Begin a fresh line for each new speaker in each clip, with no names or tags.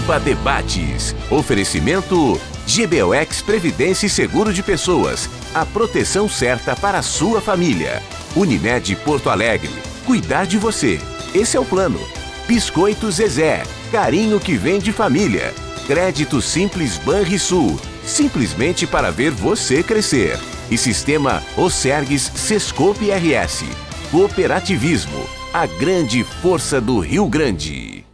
Pampa Debates. Oferecimento GBOX Previdência e Seguro de Pessoas. A proteção certa para a sua família. Unimed Porto Alegre. Cuidar de você. Esse é o plano. Biscoito Zezé. Carinho que vem de família. Crédito Simples Banrisul. Simplesmente para ver você crescer. E Sistema Osergues Sescope RS. Cooperativismo. A grande força do Rio Grande.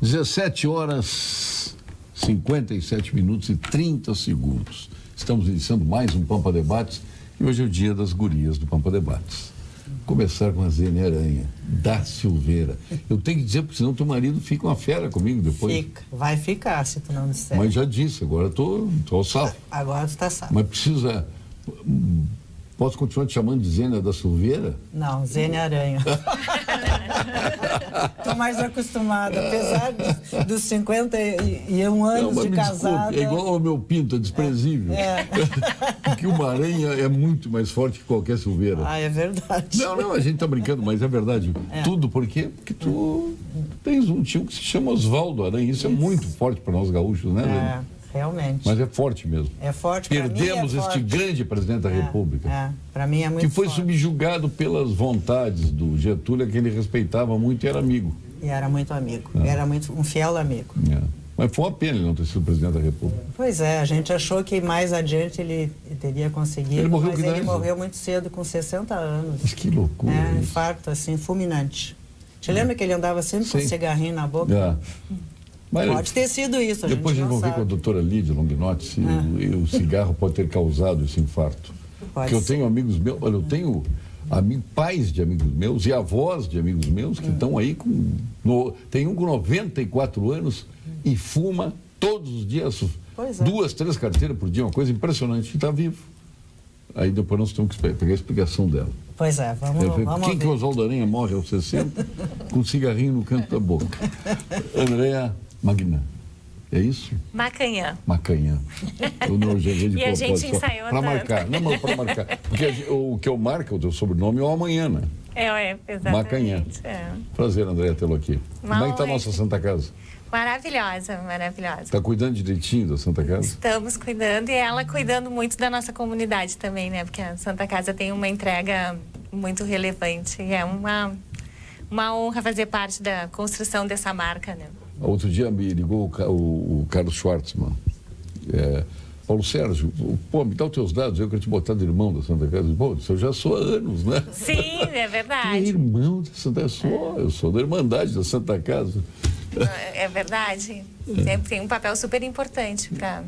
17 horas, 57 minutos e 30 segundos. Estamos iniciando mais um Pampa Debates e hoje é o dia das gurias do Pampa Debates. Começar com a Zene Aranha, da Silveira. Eu tenho que dizer, porque senão teu marido fica uma fera comigo depois.
Fica, vai ficar se tu não disser.
Mas já disse, agora tô ao salvo.
Agora tu tá salvo.
Mas precisa... Posso continuar te chamando de Zênia da Silveira?
Não, Zênia Aranha. Tô mais acostumada, apesar dos 51 anos de casada.
É igual ao meu pinto, é desprezível. Porque uma aranha é muito mais forte que qualquer silveira.
Ah, é verdade.
Não, a gente tá brincando, mas é verdade. Tudo por quê? Porque tu tens um tio que se chama Oswaldo Aranha. Isso é muito forte para nós gaúchos, né?
Realmente.
Mas é forte mesmo.
É forte.
Perdemos este grande presidente da República.
Para mim é muito
que foi
forte.
Subjugado pelas vontades do Getúlio, que ele respeitava muito e era amigo.
E era muito amigo. Era muito um fiel amigo.
Mas foi uma pena ele não ter sido presidente da República.
Pois é, a gente achou que mais adiante ele teria conseguido,
ele morreu,
mas ele morreu muito cedo, com 60 anos.
Mas que loucura.
Infarto, assim, fulminante. Te lembra que ele andava sempre com cigarrinho na boca? Mas pode ter sido isso,
depois a gente vai ver com a doutora Lídia Longinotti se o cigarro pode ter causado esse infarto. Porque eu tenho amigos meus, olha, eu tenho pais de amigos meus e avós de amigos meus que estão aí tem um com 94 anos e fuma todos os dias, 2, 3 carteiras por dia, uma coisa impressionante, e está vivo. Aí depois nós temos que pegar a explicação dela.
Pois é, vamos
Quem que o Oswaldo Aranha morre aos 60 com um cigarrinho no canto da boca? Andréa Magna. É isso?
Macanhã.
Macanhã. Eu não joguei de
e a gente ensaiou
para marcar. Não, mas para marcar. Porque o que eu marco, o teu sobrenome é o amanhã, né?
Exatamente.
Macanhã. Prazer, Andréa, tê-lo aqui. Como é que está a nossa Santa Casa?
Maravilhosa, maravilhosa.
Está cuidando direitinho da Santa Casa?
Estamos cuidando e ela cuidando muito da nossa comunidade também, né? Porque a Santa Casa tem uma entrega muito relevante e é uma honra fazer parte da construção dessa marca, né?
Outro dia me ligou o Carlos Schwartzman. Paulo Sérgio, me dá os teus dados, eu quero te botar de irmão da Santa Casa. Pô, eu já sou há anos, né?
Sim, é verdade.
Irmão da Santa Casa, eu sou da Irmandade da Santa Casa.
É verdade. Sempre tem um papel super importante para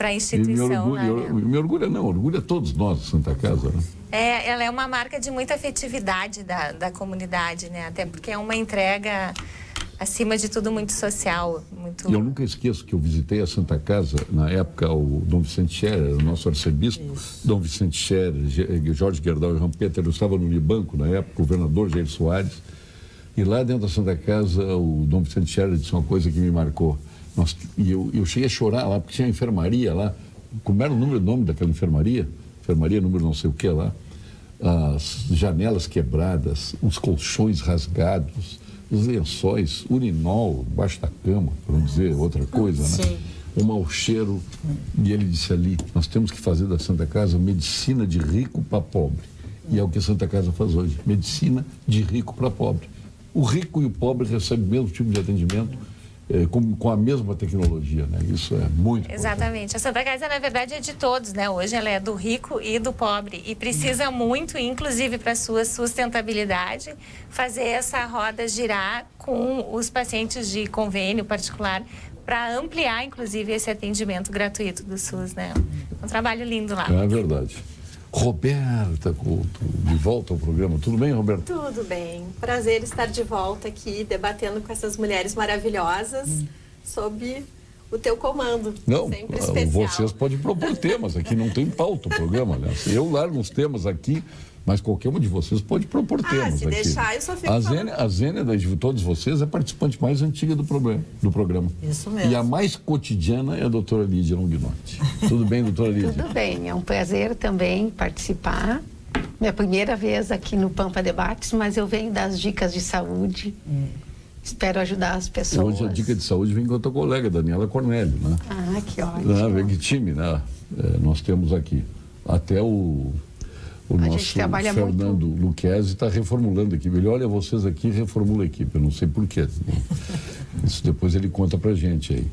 a instituição.
Me orgulha todos nós da Santa Casa, né?
Ela é uma marca de muita afetividade da comunidade, né? Até porque é uma entrega, acima de tudo, muito social. Muito...
Eu nunca esqueço que eu visitei a Santa Casa, na época, o Dom Vicente Scherer, o nosso arcebispo. Isso. Dom Vicente Scherer, Jorge Gerdau e Rampeter, eu estava no Unibanco, na época, o governador Jair Soares. E lá dentro da Santa Casa, o Dom Vicente Scherer disse uma coisa que me marcou. Eu cheguei a chorar lá, porque tinha enfermaria lá. Como era o nome daquela enfermaria? Enfermaria número não sei o que lá. As janelas quebradas, os colchões rasgados, os lençóis, urinol embaixo da cama, para não dizer outra coisa, né?
Sim.
Um mau cheiro. E ele disse ali, nós temos que fazer da Santa Casa medicina de rico para pobre. E é o que a Santa Casa faz hoje, medicina de rico para pobre. O rico e o pobre recebem o mesmo tipo de atendimento, com a mesma tecnologia, né? Isso é muito
Exatamente.
importante.
A Santa Casa, na verdade, é de todos, né? Hoje ela é do rico e do pobre e precisa muito, inclusive para sua sustentabilidade, fazer essa roda girar com os pacientes de convênio particular para ampliar, inclusive, esse atendimento gratuito do SUS, né? Um trabalho lindo lá.
É verdade. Roberta Couto, de volta ao programa. Tudo bem, Roberta?
Tudo bem. Prazer estar de volta aqui, debatendo com essas mulheres maravilhosas sob o teu comando.
Não,
sempre especial.
Vocês podem propor temas. Aqui não tem pauta o programa, né? Eu largo uns temas aqui, mas qualquer um de vocês pode propor temas
se
aqui.
deixar, eu só fico
A Zênia, de todos vocês, é a participante mais antiga do programa.
Isso mesmo.
E a mais cotidiana é a doutora Lídia Longinotti. Tudo bem, doutora Lídia?
Tudo bem, é um prazer também participar. Minha primeira vez aqui no Pampa Debates, mas eu venho das dicas de saúde espero ajudar as pessoas.
Hoje a dica de saúde vem com a tua colega, Daniela Cornélio, né?
Ah, que ótimo.
Vem que time, né? Nós temos aqui. Até o nosso Fernando Luquezzi está reformulando a equipe. Ele olha vocês aqui e reformula a equipe. Eu não sei porquê. Isso depois ele conta pra gente aí.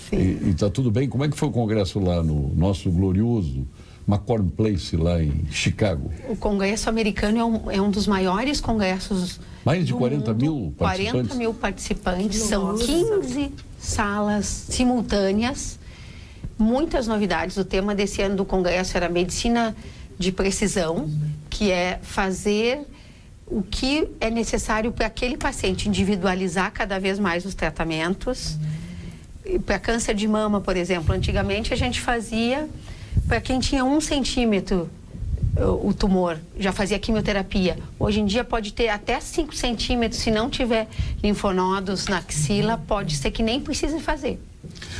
Sim.
E tá tudo bem? Como é que foi o congresso lá no nosso glorioso McCorn Place, lá em Chicago?
O congresso americano é um dos maiores congressos.
Mais de 40 mil participantes?
40 mil participantes. São 15 salas simultâneas. Muitas novidades. O tema desse ano do congresso era medicina de precisão, que é fazer o que é necessário para aquele paciente, individualizar cada vez mais os tratamentos. Para câncer de mama, por exemplo, antigamente a gente fazia para quem tinha 1 centímetro o tumor, já fazia quimioterapia. Hoje em dia pode ter até 5 centímetros, se não tiver linfonodos na axila, pode ser que nem precise fazer.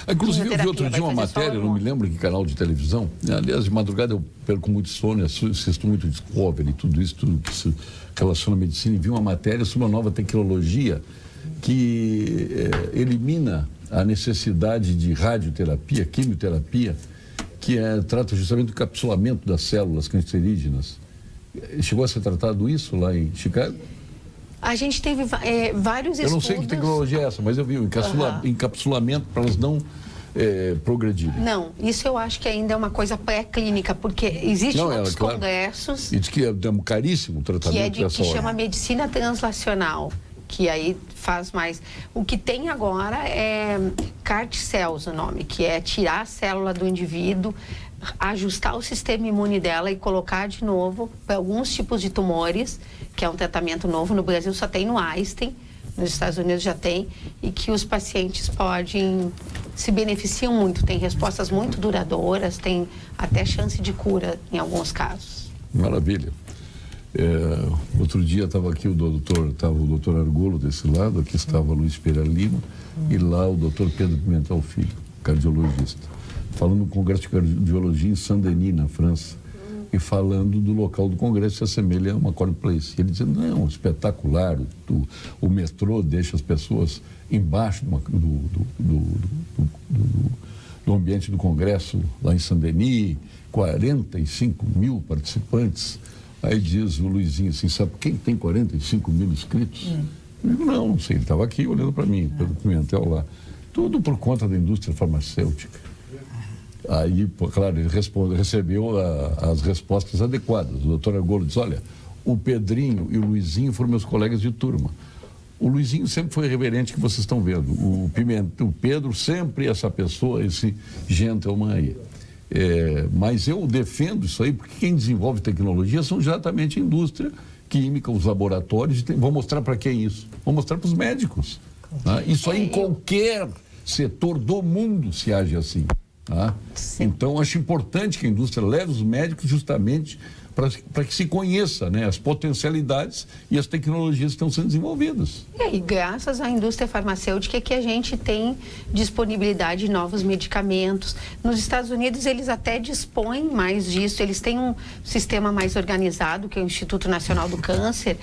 Inclusive, eu vi outro dia uma matéria, não me lembro que canal de televisão. Aliás, de madrugada eu perco muito sono, assisto muito Discovery, tudo isso, tudo que se relaciona à medicina. E vi uma matéria sobre uma nova tecnologia que elimina a necessidade de radioterapia, quimioterapia, que trata justamente do encapsulamento das células cancerígenas. Chegou a ser tratado isso lá em Chicago?
A gente teve vários estudos.
Eu não sei que tecnologia é essa, mas eu vi o encapsulamento para elas não progredirem.
Não, isso eu acho que ainda é uma coisa pré-clínica, porque existem outros congressos...
E diz que é caríssimo o tratamento
que chama medicina translacional, que aí faz mais... O que tem agora é CAR T-cells, o nome, que é tirar a célula do indivíduo, ajustar o sistema imune dela e colocar de novo para alguns tipos de tumores, que é um tratamento novo. No Brasil só tem no Einstein, nos Estados Unidos já tem, e que os pacientes se beneficiam muito, tem respostas muito duradouras, tem até chance de cura em alguns casos.
Maravilha. Outro dia estava aqui o doutor Argolo desse lado, aqui estava Luiz Pereira Lima, e lá o doutor Pedro Pimentel Filho, cardiologista, falando no Congresso de Cardiologia em Saint-Denis, na França, e falando do local do Congresso que se assemelha a uma McCorn Place. Ele dizendo, não, espetacular, o metrô deixa as pessoas embaixo do ambiente do Congresso, lá em Saint-Denis, 45 mil participantes. Aí diz o Luizinho assim, sabe quem tem 45 mil inscritos? Eu digo, não sei, ele estava aqui olhando para mim, Pedro Pimentel lá. Tudo por conta da indústria farmacêutica. Aí, claro, ele recebeu as respostas adequadas. O doutor Argolo diz, olha, o Pedrinho e o Luizinho foram meus colegas de turma. O Luizinho sempre foi reverente, que vocês estão vendo. O Pedro sempre essa pessoa, esse gentleman aí. Mas eu defendo isso aí, porque quem desenvolve tecnologia são exatamente a indústria química, os laboratórios. Vou mostrar para quem isso? Vou mostrar para os médicos. Tá? Isso aí em qualquer setor do mundo se age assim. Tá? Então, acho importante que a indústria leve os médicos justamente para que se conheça, né, as potencialidades e as tecnologias que estão sendo desenvolvidas.
E graças à indústria farmacêutica que a gente tem disponibilidade de novos medicamentos. Nos Estados Unidos, eles até dispõem mais disso, eles têm um sistema mais organizado, que é o Instituto Nacional do Câncer,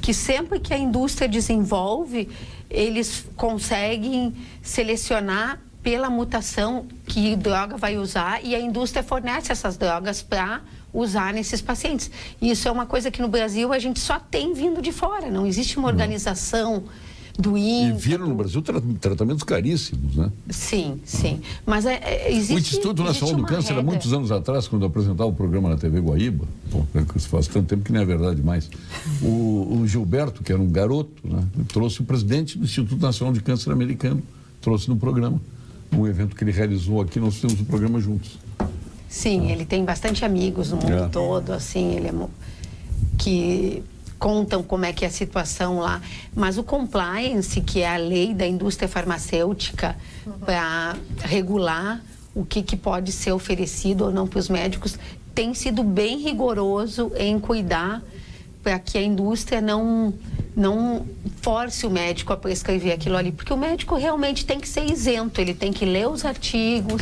que sempre que a indústria desenvolve, eles conseguem selecionar pela mutação que droga vai usar e a indústria fornece essas drogas para usar nesses pacientes. E isso é uma coisa que no Brasil a gente só tem vindo de fora, não existe uma organização do INCA.
E viram no Brasil tratamentos caríssimos, né?
Sim, sim. Mas existe... O
Instituto Nacional do Câncer, há muitos anos atrás, quando eu apresentava o programa na TV Guaíba, faz tanto tempo que não é verdade mais, o Gilberto, que era um garoto, né, trouxe o presidente do Instituto Nacional de Câncer americano, trouxe no programa. Um evento que ele realizou aqui, nós fizemos o programa juntos.
Sim, ele tem bastante amigos no mundo todo, assim, que contam como é que é a situação lá. Mas o compliance, que é a lei da indústria farmacêutica para regular o que pode ser oferecido ou não para os médicos, tem sido bem rigoroso em cuidar para que a indústria não force o médico a prescrever aquilo ali, porque o médico realmente tem que ser isento, ele tem que ler os artigos,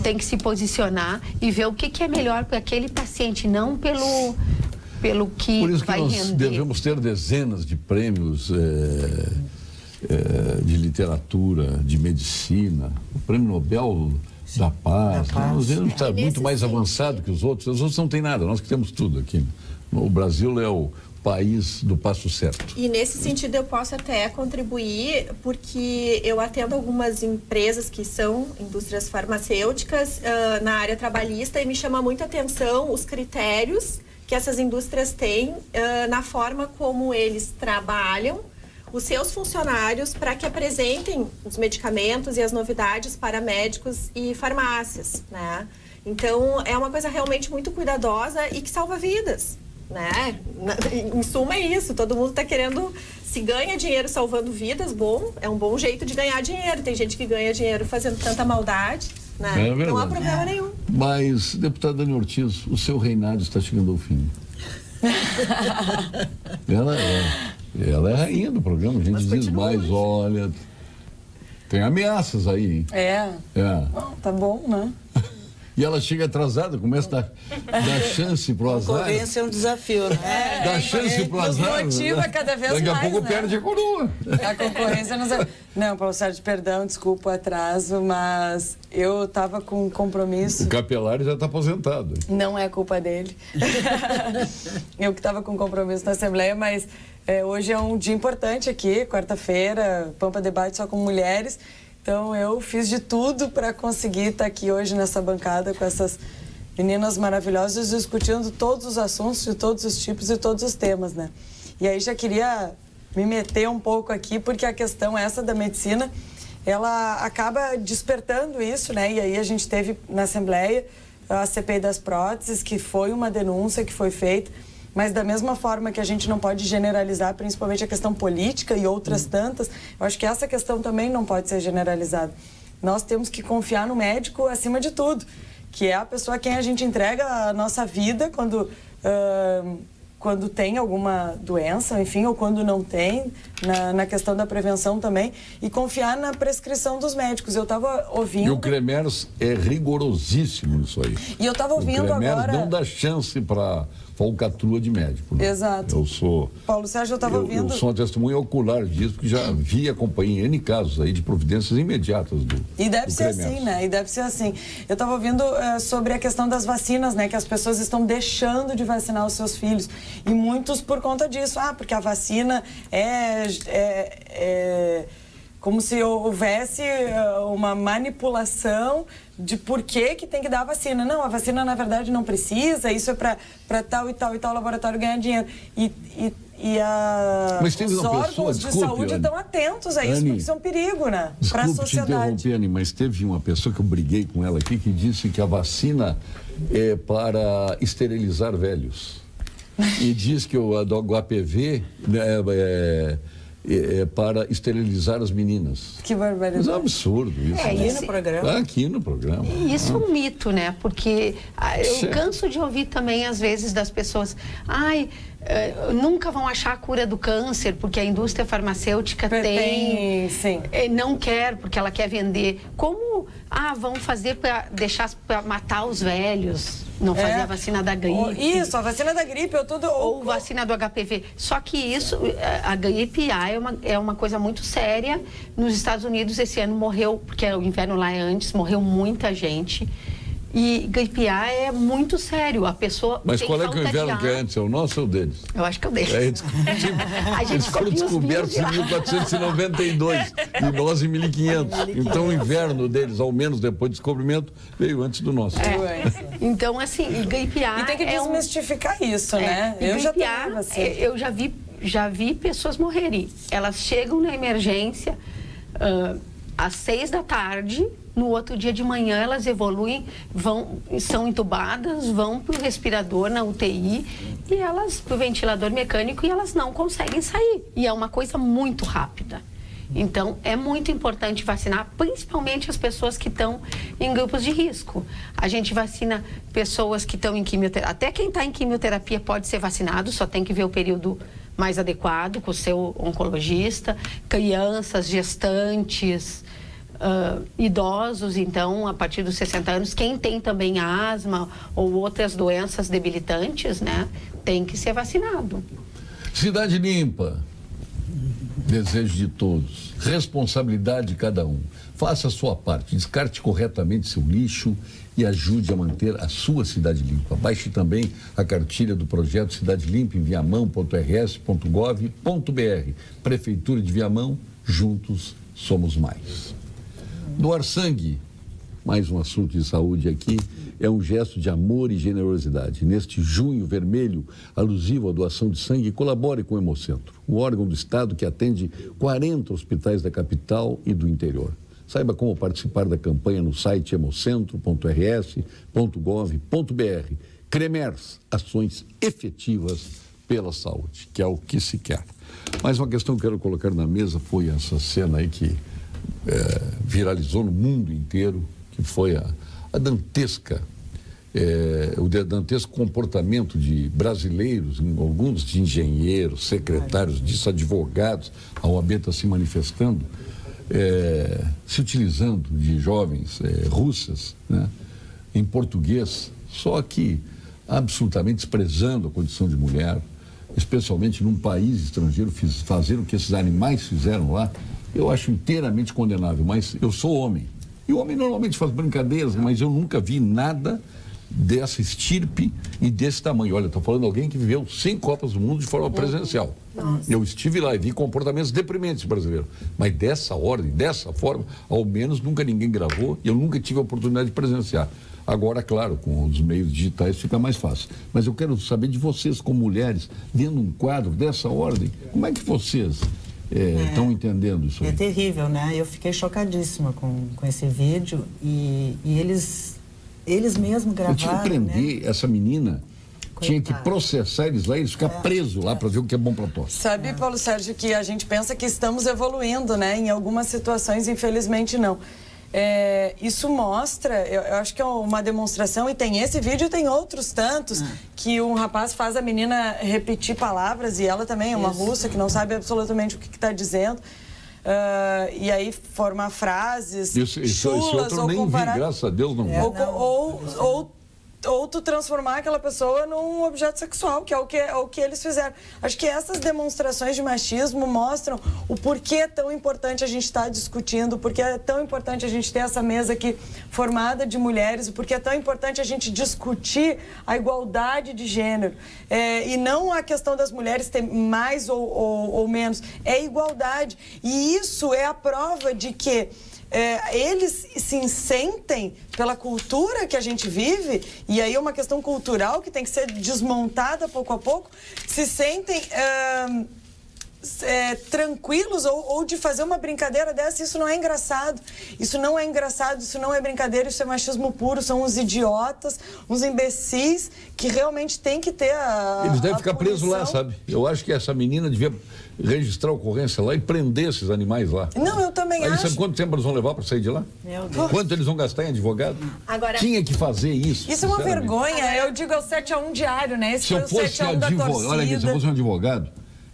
tem que se posicionar e ver o que é melhor para aquele paciente, não pelo que vai render.
Por isso que nós devemos ter dezenas de prêmios de literatura, de medicina, o Prêmio Nobel da Paz. Nós está muito mais avançado que os outros. Os outros não têm nada, nós que temos tudo aqui. O Brasil é o país do passo certo.
E nesse sentido eu posso até contribuir, porque eu atendo algumas empresas que são indústrias farmacêuticas na área trabalhista, e me chama muita atenção os critérios que essas indústrias têm na forma como eles trabalham os seus funcionários para que apresentem os medicamentos e as novidades para médicos e farmácias, né? Então, é uma coisa realmente muito cuidadosa e que salva vidas, né? Em suma, é isso. Todo mundo está querendo, se ganha dinheiro salvando vidas, bom, é um bom jeito de ganhar dinheiro. Tem gente que ganha dinheiro fazendo tanta maldade, né? Não há problema nenhum.
Mas, deputada Dani Ortiz, o seu reinado está chegando ao fim. Ela é a rainha do programa, a gente diz mais, olha, tem ameaças aí, hein?
Bom, tá bom, né?
E ela chega atrasada, começa a dar chance pro azar.
A concorrência é um desafio, né?
Dá chance pro azar.
Nos motiva cada vez mais,
daqui a pouco
né?
perde a coroa.
A concorrência não, Paulo Sérgio, perdão, desculpa o atraso, mas eu estava com um compromisso.
O Capelari já está aposentado.
Não é culpa dele. Eu que estava com compromisso na Assembleia, mas hoje é um dia importante aqui, quarta-feira, Pampa Debate só com mulheres. Então, eu fiz de tudo para conseguir estar aqui hoje nessa bancada com essas meninas maravilhosas, discutindo todos os assuntos de todos os tipos e todos os temas, né? E aí já queria me meter um pouco aqui, porque a questão essa da medicina, ela acaba despertando isso, né? E aí a gente teve na Assembleia a CPI das próteses, que foi uma denúncia que foi feita, mas da mesma forma que a gente não pode generalizar, principalmente a questão política e outras tantas, eu acho que essa questão também não pode ser generalizada. Nós temos que confiar no médico acima de tudo, que é a pessoa a quem a gente entrega a nossa vida quando tem alguma doença, enfim, ou quando não tem, na questão da prevenção também, e confiar na prescrição dos médicos. Eu estava ouvindo...
E o Cremers é rigorosíssimo nisso aí.
E eu estava ouvindo agora...
O Cremers não dá chance para falcatrua de médico. Né?
Exato.
Eu sou...
Paulo Sérgio, eu estava ouvindo...
Eu sou uma testemunha ocular disso, porque já vi e acompanhei N casos aí de providências imediatas do
E deve ser
Cremers.
assim, né? E deve ser assim. Eu estava ouvindo sobre a questão das vacinas, né? Que as pessoas estão deixando de vacinar os seus filhos. E muitos por conta disso. Porque a vacina é como se houvesse uma manipulação de por que tem que dar a vacina. Não, a vacina na verdade não precisa, isso é para tal e tal e tal laboratório ganhar dinheiro.
Mas teve
os
uma
órgãos
pessoa,
de saúde estão atentos a isso,
Anny,
porque isso é um perigo, né? Para a sociedade.
Desculpe te interromper, Anny, mas teve uma pessoa que eu briguei com ela aqui que disse que a vacina é para esterilizar velhos. E diz que a do HPV é para esterilizar as meninas.
Que barbaridade.
Mas é um absurdo isso.
Aqui no programa.
Aqui no programa.
Isso é um mito, né? Porque eu canso de ouvir também, às vezes, das pessoas... nunca vão achar a cura do câncer, porque a indústria farmacêutica tem...
Sim.
Não quer, porque ela quer vender. Como vão fazer para matar os velhos? Não fazer a vacina da gripe.
Isso, a vacina da gripe
ou vacina do HPV. Só que isso, a gripe A é uma coisa muito séria. Nos Estados Unidos, esse ano morreu, porque o inverno lá é antes, morreu muita gente. E gripe A é muito sério. A pessoa
Mas
tem
qual é que o inverno que é antes? É o nosso ou o deles?
Eu acho que é o deles.
Eles foram descobertos em 1492 e nós em 1500. Então o inverno deles, ao menos depois do descobrimento, veio antes do nosso.
Então, assim, gripe A...
E tem que desmistificar isso, né?
Eu já vi pessoas morrerem. Elas chegam na emergência às 6 da tarde... No outro dia de manhã elas evoluem, são entubadas, vão para o respirador na UTI e para o ventilador mecânico, e elas não conseguem sair. E é uma coisa muito rápida. Então, é muito importante vacinar, principalmente as pessoas que estão em grupos de risco. A gente vacina pessoas que estão em quimioterapia. Até quem está em quimioterapia pode ser vacinado, só tem que ver o período mais adequado com o seu oncologista. Crianças, gestantes... idosos, então, a partir dos 60 anos, quem tem também asma ou outras doenças debilitantes, né, tem que ser vacinado.
Cidade Limpa. desejo de todos, responsabilidade de cada um. Faça a sua parte, descarte corretamente seu lixo e ajude a manter a sua cidade limpa. Baixe também a cartilha do projeto Cidade Limpa em viamão.rs.gov.br. Prefeitura de Viamão, juntos somos mais. Doar sangue, mais um assunto de saúde aqui, é um gesto de amor e generosidade. Neste Junho Vermelho, alusivo à doação de sangue, colabore com o Hemocentro, o órgão do Estado que atende 40 hospitais da capital e do interior. Saiba como participar da campanha no site hemocentro.rs.gov.br. Cremers, ações efetivas pela saúde, que é o que se quer. Mais uma questão que eu quero colocar na mesa foi essa cena aí que viralizou no mundo inteiro, que foi o dantesco comportamento de brasileiros, alguns de engenheiros, secretários disso, advogados. A OAB está se manifestando, se utilizando de jovens russas, né, em português, só que absolutamente desprezando a condição de mulher, especialmente num país estrangeiro, fazer o que esses animais fizeram lá. Eu acho inteiramente condenável, mas eu sou homem. E o homem normalmente faz brincadeiras, mas eu nunca vi nada dessa estirpe e desse tamanho. Olha, estou falando de alguém que viveu 5 Copas do Mundo de forma presencial. Nossa. Eu estive lá e vi comportamentos deprimentes brasileiros. Mas dessa ordem, dessa forma, ao menos nunca ninguém gravou e eu nunca tive a oportunidade de presenciar. Agora, claro, com os meios digitais fica mais fácil. Mas eu quero saber de vocês, como mulheres, vendo um quadro dessa ordem, como é que vocês estão entendendo isso aí?
É terrível, né? Eu fiquei chocadíssima com esse vídeo e eles mesmos gravaram. Eu tinha que prender,
né? Essa menina, tinha que processar eles lá e eles ficar presos lá para ver o que é bom para todos.
Sabe, Paulo Sérgio, que a gente pensa que estamos evoluindo, né? Em algumas situações, infelizmente, não. Isso mostra, eu acho que é uma demonstração, e tem esse vídeo e tem outros tantos, que um rapaz faz a menina repetir palavras, e ela também é uma russa que não sabe absolutamente o que está dizendo, e aí formar frases chulas ou comparar...
Graças a Deus não
ou tu transformar aquela pessoa num objeto sexual, que é o que eles fizeram. Acho que essas demonstrações de machismo mostram o porquê é tão importante a gente estar discutindo, o porquê é tão importante a gente ter essa mesa aqui formada de mulheres, o porquê é tão importante a gente discutir a igualdade de gênero. E não a questão das mulheres ter mais ou menos, é igualdade. E isso é a prova de que eles se sentem pela cultura que a gente vive, e aí é uma questão cultural que tem que ser desmontada pouco a pouco, se sentem tranquilos ou de fazer uma brincadeira dessa. Isso não é engraçado, isso não é brincadeira, isso é machismo puro. São uns idiotas, uns imbecis que realmente tem que ter
eles devem ficar presos lá, sabe? Eu acho que essa menina devia registrar a ocorrência lá e prender esses animais lá.
Não, eu também acho.
Sabe quanto tempo eles vão levar para sair de lá? Meu Deus. Quanto eles vão gastar em advogado?
Agora,
tinha que fazer isso.
Isso é uma vergonha. Eu digo, é o 7-1 diário, né? Esse foi o 7-1 da torcida.
Olha aqui, se eu fosse um advogado,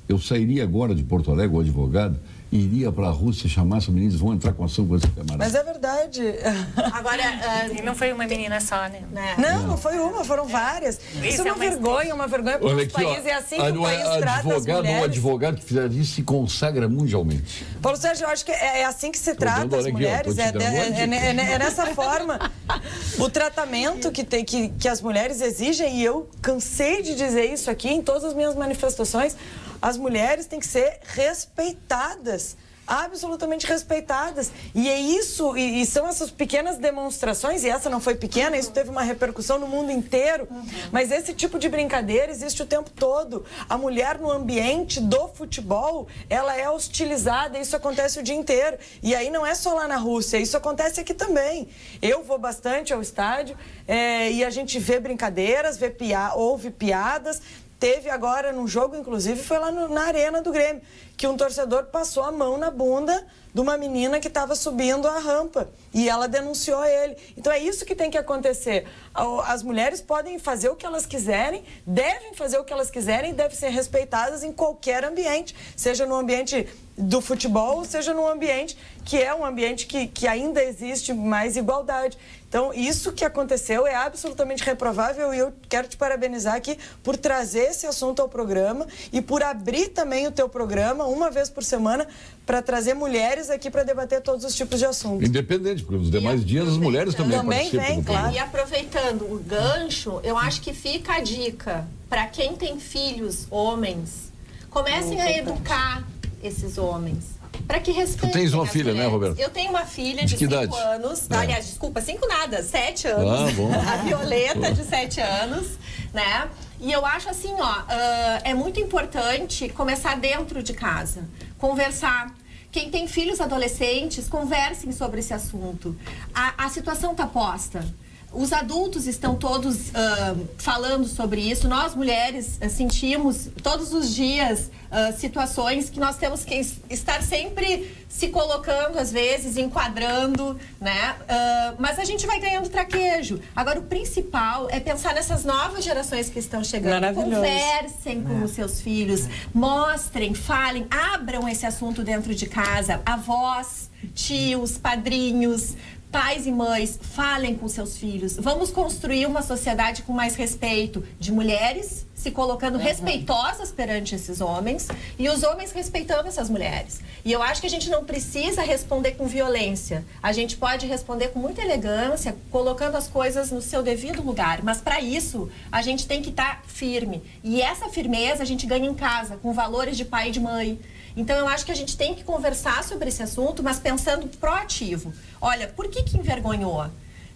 eu sairia agora de Porto Alegre, o advogado, e iria para a Rússia chamar essas meninas, vão entrar com ação com esse camarada.
Mas é verdade.
Agora,
não foi uma menina só, né?
Não foi uma, foram várias. Isso é uma vergonha para os países. É assim que o país trata as mulheres.
O advogado que fizer isso se consagra mundialmente.
Paulo Sérgio, eu acho que é assim que se trata as mulheres. É nessa forma. O tratamento que as mulheres exigem, e eu cansei de dizer isso aqui em todas as minhas manifestações, as mulheres têm que ser respeitadas, absolutamente respeitadas. E é isso, e são essas pequenas demonstrações, e essa não foi pequena, isso teve uma repercussão no mundo inteiro, mas esse tipo de brincadeira existe o tempo todo. A mulher no ambiente do futebol, ela é hostilizada, isso acontece o dia inteiro. E aí não é só lá na Rússia, isso acontece aqui também. Eu vou bastante ao estádio, e a gente vê brincadeiras, ouve piadas. Teve agora num jogo, inclusive, foi lá na arena do Grêmio, que um torcedor passou a mão na bunda de uma menina que estava subindo a rampa e ela denunciou ele. Então é isso que tem que acontecer. As mulheres podem fazer o que elas quiserem, devem fazer o que elas quiserem e devem ser respeitadas em qualquer ambiente, seja no ambiente do futebol, seja num ambiente que é um ambiente que ainda existe mais igualdade. Então, isso que aconteceu é absolutamente reprovável e eu quero te parabenizar aqui por trazer esse assunto ao programa e por abrir também o teu programa uma vez por semana para trazer mulheres aqui para debater todos os tipos de assuntos.
Independente, porque nos demais dias as mulheres também participam.
Vem, claro. E aproveitando o gancho, eu acho que fica a dica para quem tem filhos homens, comecem a educar esses homens. Para que respeitem.
Tu tens uma filha,
mulheres.
né, Roberto?
Eu tenho uma filha de 5 anos. Aliás, desculpa, 5 nada, 7 anos.
Ah, bom.
A Violeta, de 7 anos, né? E eu acho assim, é muito importante começar dentro de casa, conversar. Quem tem filhos adolescentes, conversem sobre esse assunto. A situação está posta. Os adultos estão todos falando sobre isso. Nós, mulheres, sentimos todos os dias situações que nós temos que estar sempre se colocando, às vezes, enquadrando, né? Mas a gente vai ganhando traquejo. Agora, o principal é pensar nessas novas gerações que estão chegando. Conversem com os seus filhos, mostrem, falem, abram esse assunto dentro de casa. Avós, tios, padrinhos, pais e mães, falem com seus filhos. Vamos construir uma sociedade com mais respeito de mulheres se colocando respeitosas perante esses homens e os homens respeitando essas mulheres. E eu acho que a gente não precisa responder com violência. A gente pode responder com muita elegância, colocando as coisas no seu devido lugar. Mas para isso, a gente tem que estar firme. E essa firmeza a gente ganha em casa, com valores de pai e de mãe. Então, eu acho que a gente tem que conversar sobre esse assunto, mas pensando proativo. Olha, por que envergonhou?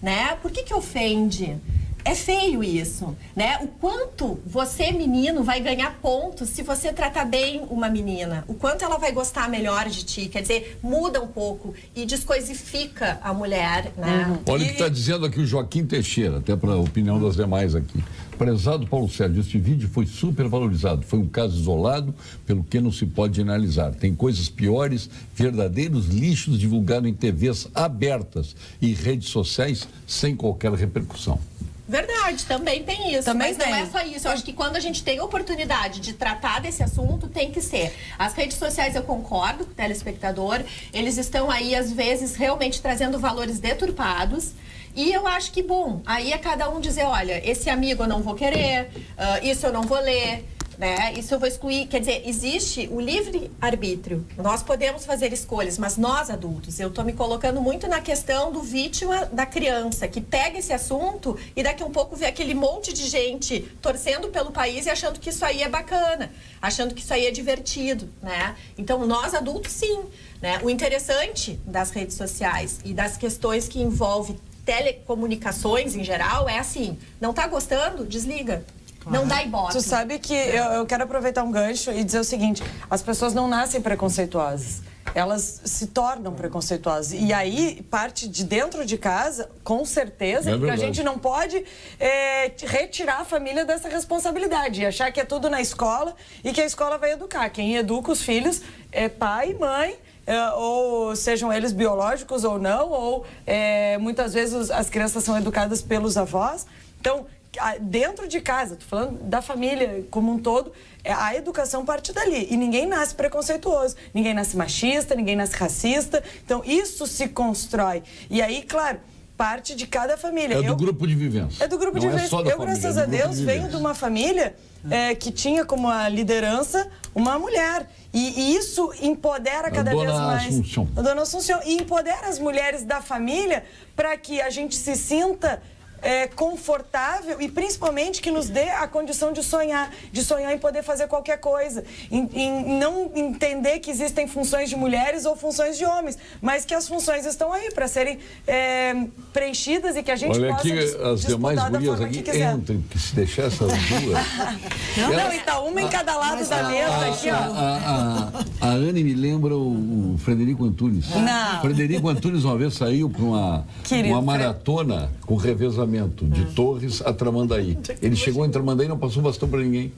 Né? Por que ofende? É feio isso, né? O quanto você, menino, vai ganhar pontos se você tratar bem uma menina. O quanto ela vai gostar melhor de ti. Quer dizer, muda um pouco e descoisifica a mulher, né?
Olha o que está dizendo aqui o Joaquim Teixeira, até para a opinião das demais aqui. Prezado Paulo Sérgio, este vídeo foi super valorizado. Foi um caso isolado, pelo que não se pode analisar. Tem coisas piores, verdadeiros lixos divulgados em TVs abertas e redes sociais sem qualquer repercussão.
Verdade, também tem isso,
também
mas
tem.
Não é só isso. Eu acho que quando a gente tem a oportunidade de tratar desse assunto, tem que ser. As redes sociais, eu concordo com o telespectador, eles estão aí, às vezes, realmente trazendo valores deturpados. E eu acho que, bom, aí é cada um dizer, olha, esse amigo eu não vou querer, isso eu não vou ler, né? Isso eu vou excluir. Quer dizer, existe o livre-arbítrio. Nós podemos fazer escolhas, mas nós, adultos, eu estou me colocando muito na questão do vítima da criança, que pega esse assunto e daqui a um pouco vê aquele monte de gente torcendo pelo país e achando que isso aí é bacana, achando que isso aí é divertido, né? Então, nós, adultos, sim, né? O interessante das redes sociais e das questões que envolvem telecomunicações em geral é assim, não tá gostando? Desliga. Não dá ibope.
Tu sabe que eu quero aproveitar um gancho e dizer o seguinte, as pessoas não nascem preconceituosas, elas se tornam preconceituosas. E aí, parte de dentro de casa, com certeza, porque a gente não pode retirar a família dessa responsabilidade e achar que é tudo na escola e que a escola vai educar. Quem educa os filhos é pai e mãe, ou sejam eles biológicos ou não, ou muitas vezes as crianças são educadas pelos avós. Então, dentro de casa, tô falando da família como um todo, a educação parte dali. E ninguém nasce preconceituoso, ninguém nasce machista, ninguém nasce racista. Então, isso se constrói. E aí, claro, parte de cada família.
É do grupo de vivência.
É do grupo de vivência. Eu, graças a Deus, venho de uma família que tinha como a liderança uma mulher. E isso empodera cada vez mais.
Assunção.
A Dona Assunção. E empodera as mulheres da família para que a gente se sinta confortável e principalmente que nos dê a condição de sonhar em poder fazer qualquer coisa, em não entender que existem funções de mulheres ou funções de homens, mas que as funções estão aí para serem preenchidas e que a gente possa
aqui as demais gurias aqui entram, que se deixar essas duas.
Não, e tá uma em cada lado da mesa aqui, ó.
A Anne me lembra o Frederico Antunes.
Não.
Frederico Antunes uma vez saiu para uma maratona com revezamento de Torres a Tramandaí. Ele chegou em Tramandaí e não passou bastão para ninguém.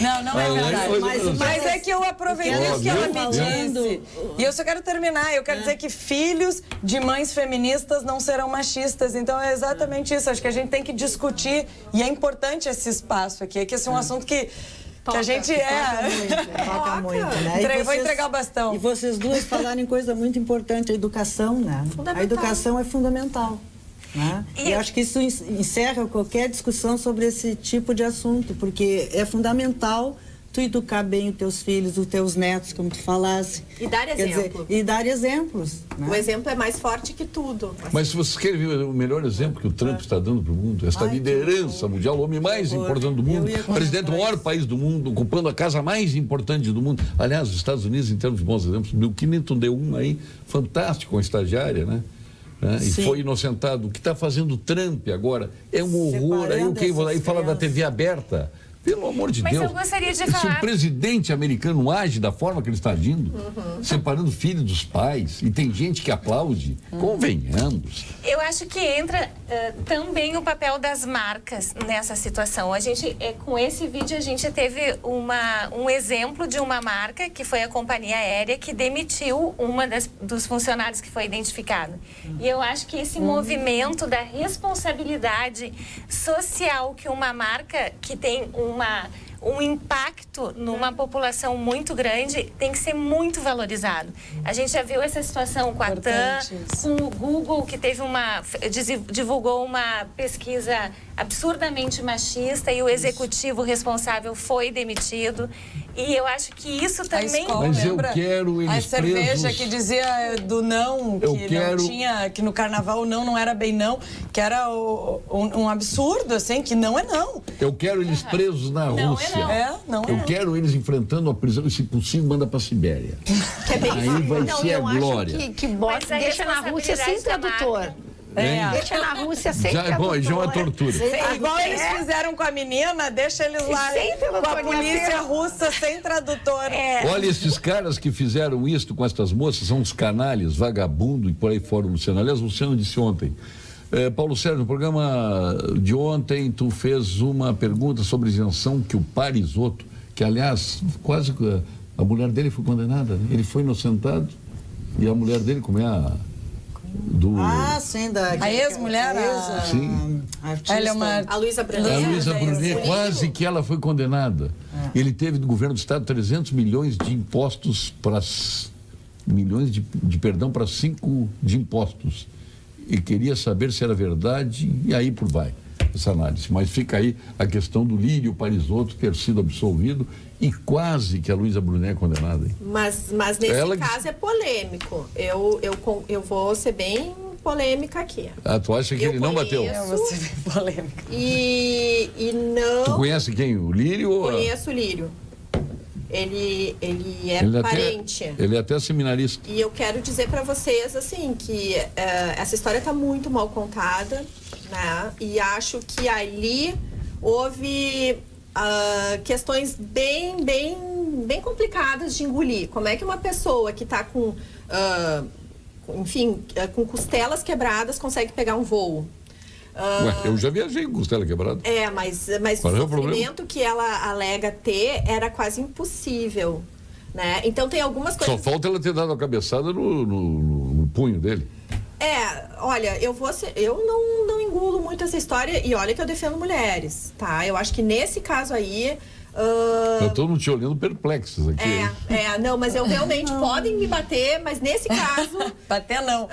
Não é verdade. Mas é que eu aproveitei o que ela me disse. E eu só quero terminar. Eu quero dizer que filhos de mães feministas não serão machistas. Então é exatamente isso. Acho que a gente tem que discutir e é importante esse espaço aqui. É que esse é um assunto que Que a gente
toca muito, né?
Vou entregar o bastão.
E vocês duas falaram em coisa muito importante, a educação, né? A educação é fundamental. Né? E eu acho que isso encerra qualquer discussão sobre esse tipo de assunto, porque é fundamental tu educar bem os teus filhos, os teus netos, como tu falasse.
E dar exemplo.
E dar exemplos. Né?
O exemplo é mais forte que tudo.
Mas se vocês querem ver o melhor exemplo que o Trump está dando para o mundo, esta liderança mundial, o homem mais importante do mundo, presidente do maior país do mundo, ocupando a casa mais importante do mundo. Aliás, os Estados Unidos, em termos de bons exemplos, Bill Clinton deu um aí, fantástico, com a estagiária, né? E foi inocentado. O que está fazendo o Trump agora é um horror. Aí fala da TV aberta. Pelo amor de Deus.
Mas eu gostaria de falar...
Se o presidente americano age da forma que ele está agindo, separando filhos dos pais, e tem gente que aplaude, convenhamos.
Eu acho que entra também o papel das marcas nessa situação. A gente, com esse vídeo, a gente teve um exemplo de uma marca, que foi a companhia aérea, que demitiu dos funcionários que foi identificado. E eu acho que esse movimento da responsabilidade social que uma marca que tem um impacto numa população muito grande tem que ser muito valorizado. A gente já viu essa situação com a TAM, com o Google, que divulgou uma pesquisa absurdamente machista e o executivo responsável foi demitido. E eu acho que isso também...
Mas eu quero eles
a cerveja
presos.
Que dizia do não, não tinha, que no carnaval o não era bem não, que era um absurdo, assim, que não é não.
Eu quero eles presos na Rússia. Eu quero eles enfrentando a prisão e, se possível, manda para a Sibéria. Aí vai ser a glória.
Deixa na Rússia sem tradutor. Deixa na Rússia sem tradutor.
Bom, já é uma tortura.
Igual eles fizeram com a menina, deixa eles lá com a polícia russa sem tradutor.
Olha, esses caras que fizeram isso com estas moças são uns canalhas, vagabundo e por aí fora, Luciano. Aliás, o Luciano disse ontem. Paulo Sérgio, no programa de ontem, tu fez uma pergunta sobre isenção que o Parisotto, que aliás, quase a mulher dele foi condenada, né? Ele foi inocentado e a mulher dele, como é a...
sim, a
ex-mulher,
a Luísa Brunet.
A Luísa Brunet, quase que ela foi condenada. Ele teve do governo do estado 300 milhões de impostos para... milhões de perdão para 5 de impostos. E queria saber se era verdade, e aí por vai essa análise. Mas fica aí a questão do Lírio Parisotto ter sido absolvido e quase que a Luísa Brunet é condenada. Hein?
Mas nesse caso é polêmico. Eu vou ser bem polêmica aqui.
Tu acha que ele não bateu?
Eu vou ser bem polêmica.
E não...
Tu conhece quem? O Lírio?
Conheço o Lírio. Ele é parente.
Ele é até seminarista.
E eu quero dizer para vocês, assim, que essa história está muito mal contada, né? E acho que ali houve questões bem complicadas de engolir. Como é que uma pessoa que está com costelas quebradas consegue pegar um voo?
Eu já viajei com costela quebrada.
Mas o sofrimento que ela alega ter era quase impossível, né? Então tem algumas coisas...
Só falta ela ter dado a cabeçada no punho dele.
Olha, eu não engulo muito essa história e olha que eu defendo mulheres, tá? Eu acho que nesse caso aí...
Eu estou te olhando perplexos aqui.
Não, mas eu realmente podem me bater, mas nesse caso...
Bater não.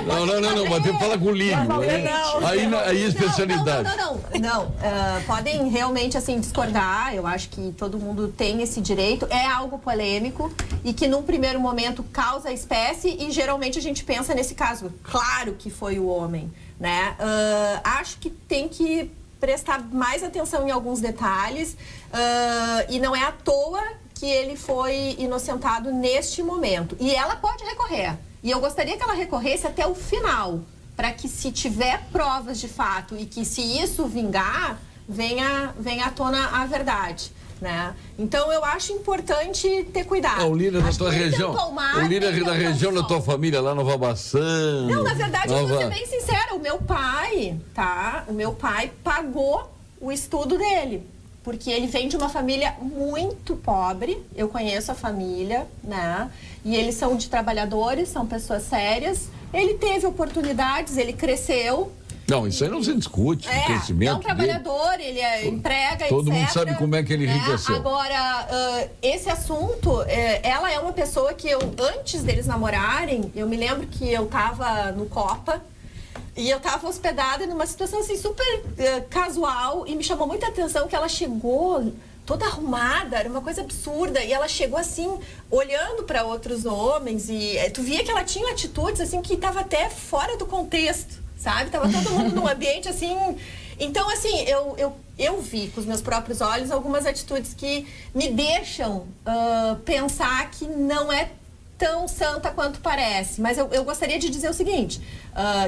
Não, bater fala com o Lírio. Aí é especialidade.
Não, podem realmente, assim, discordar. Eu acho que todo mundo tem esse direito. É algo polêmico e que num primeiro momento causa espécie e geralmente a gente pensa nesse caso. Claro que foi o homem, né? Acho que tem que prestar mais atenção em alguns detalhes e não é à toa que ele foi inocentado neste momento. E ela pode recorrer. E eu gostaria que ela recorresse até o final, para que, se tiver provas de fato e que, se isso vingar, venha à tona a verdade. Né? Então eu acho importante ter cuidado.
O líder da tua região, o líder da região da tua família lá, Nova Baçã.
Não, na verdade, eu vou ser bem sincera, o meu pai pagou o estudo dele, porque ele vem de uma família muito pobre. Eu conheço a família, né? E eles são de trabalhadores, são pessoas sérias. Ele teve oportunidades, ele cresceu.
Não, isso aí não se discute. O crescimento
é um trabalhador, ele emprega,
todo
etc.
mundo sabe como é que ele enriqueceu.
Agora, esse assunto, ela é uma pessoa que antes deles namorarem, eu me lembro que eu tava no Copa e eu tava hospedada numa situação assim super casual e me chamou muita atenção que ela chegou toda arrumada, era uma coisa absurda, e ela chegou assim, olhando para outros homens, e tu via que ela tinha atitudes assim que tava até fora do contexto, sabe? Tava todo mundo num ambiente assim. Então, assim, eu vi com os meus próprios olhos algumas atitudes que me deixam pensar que não é tão santa quanto parece. Mas eu gostaria de dizer o seguinte,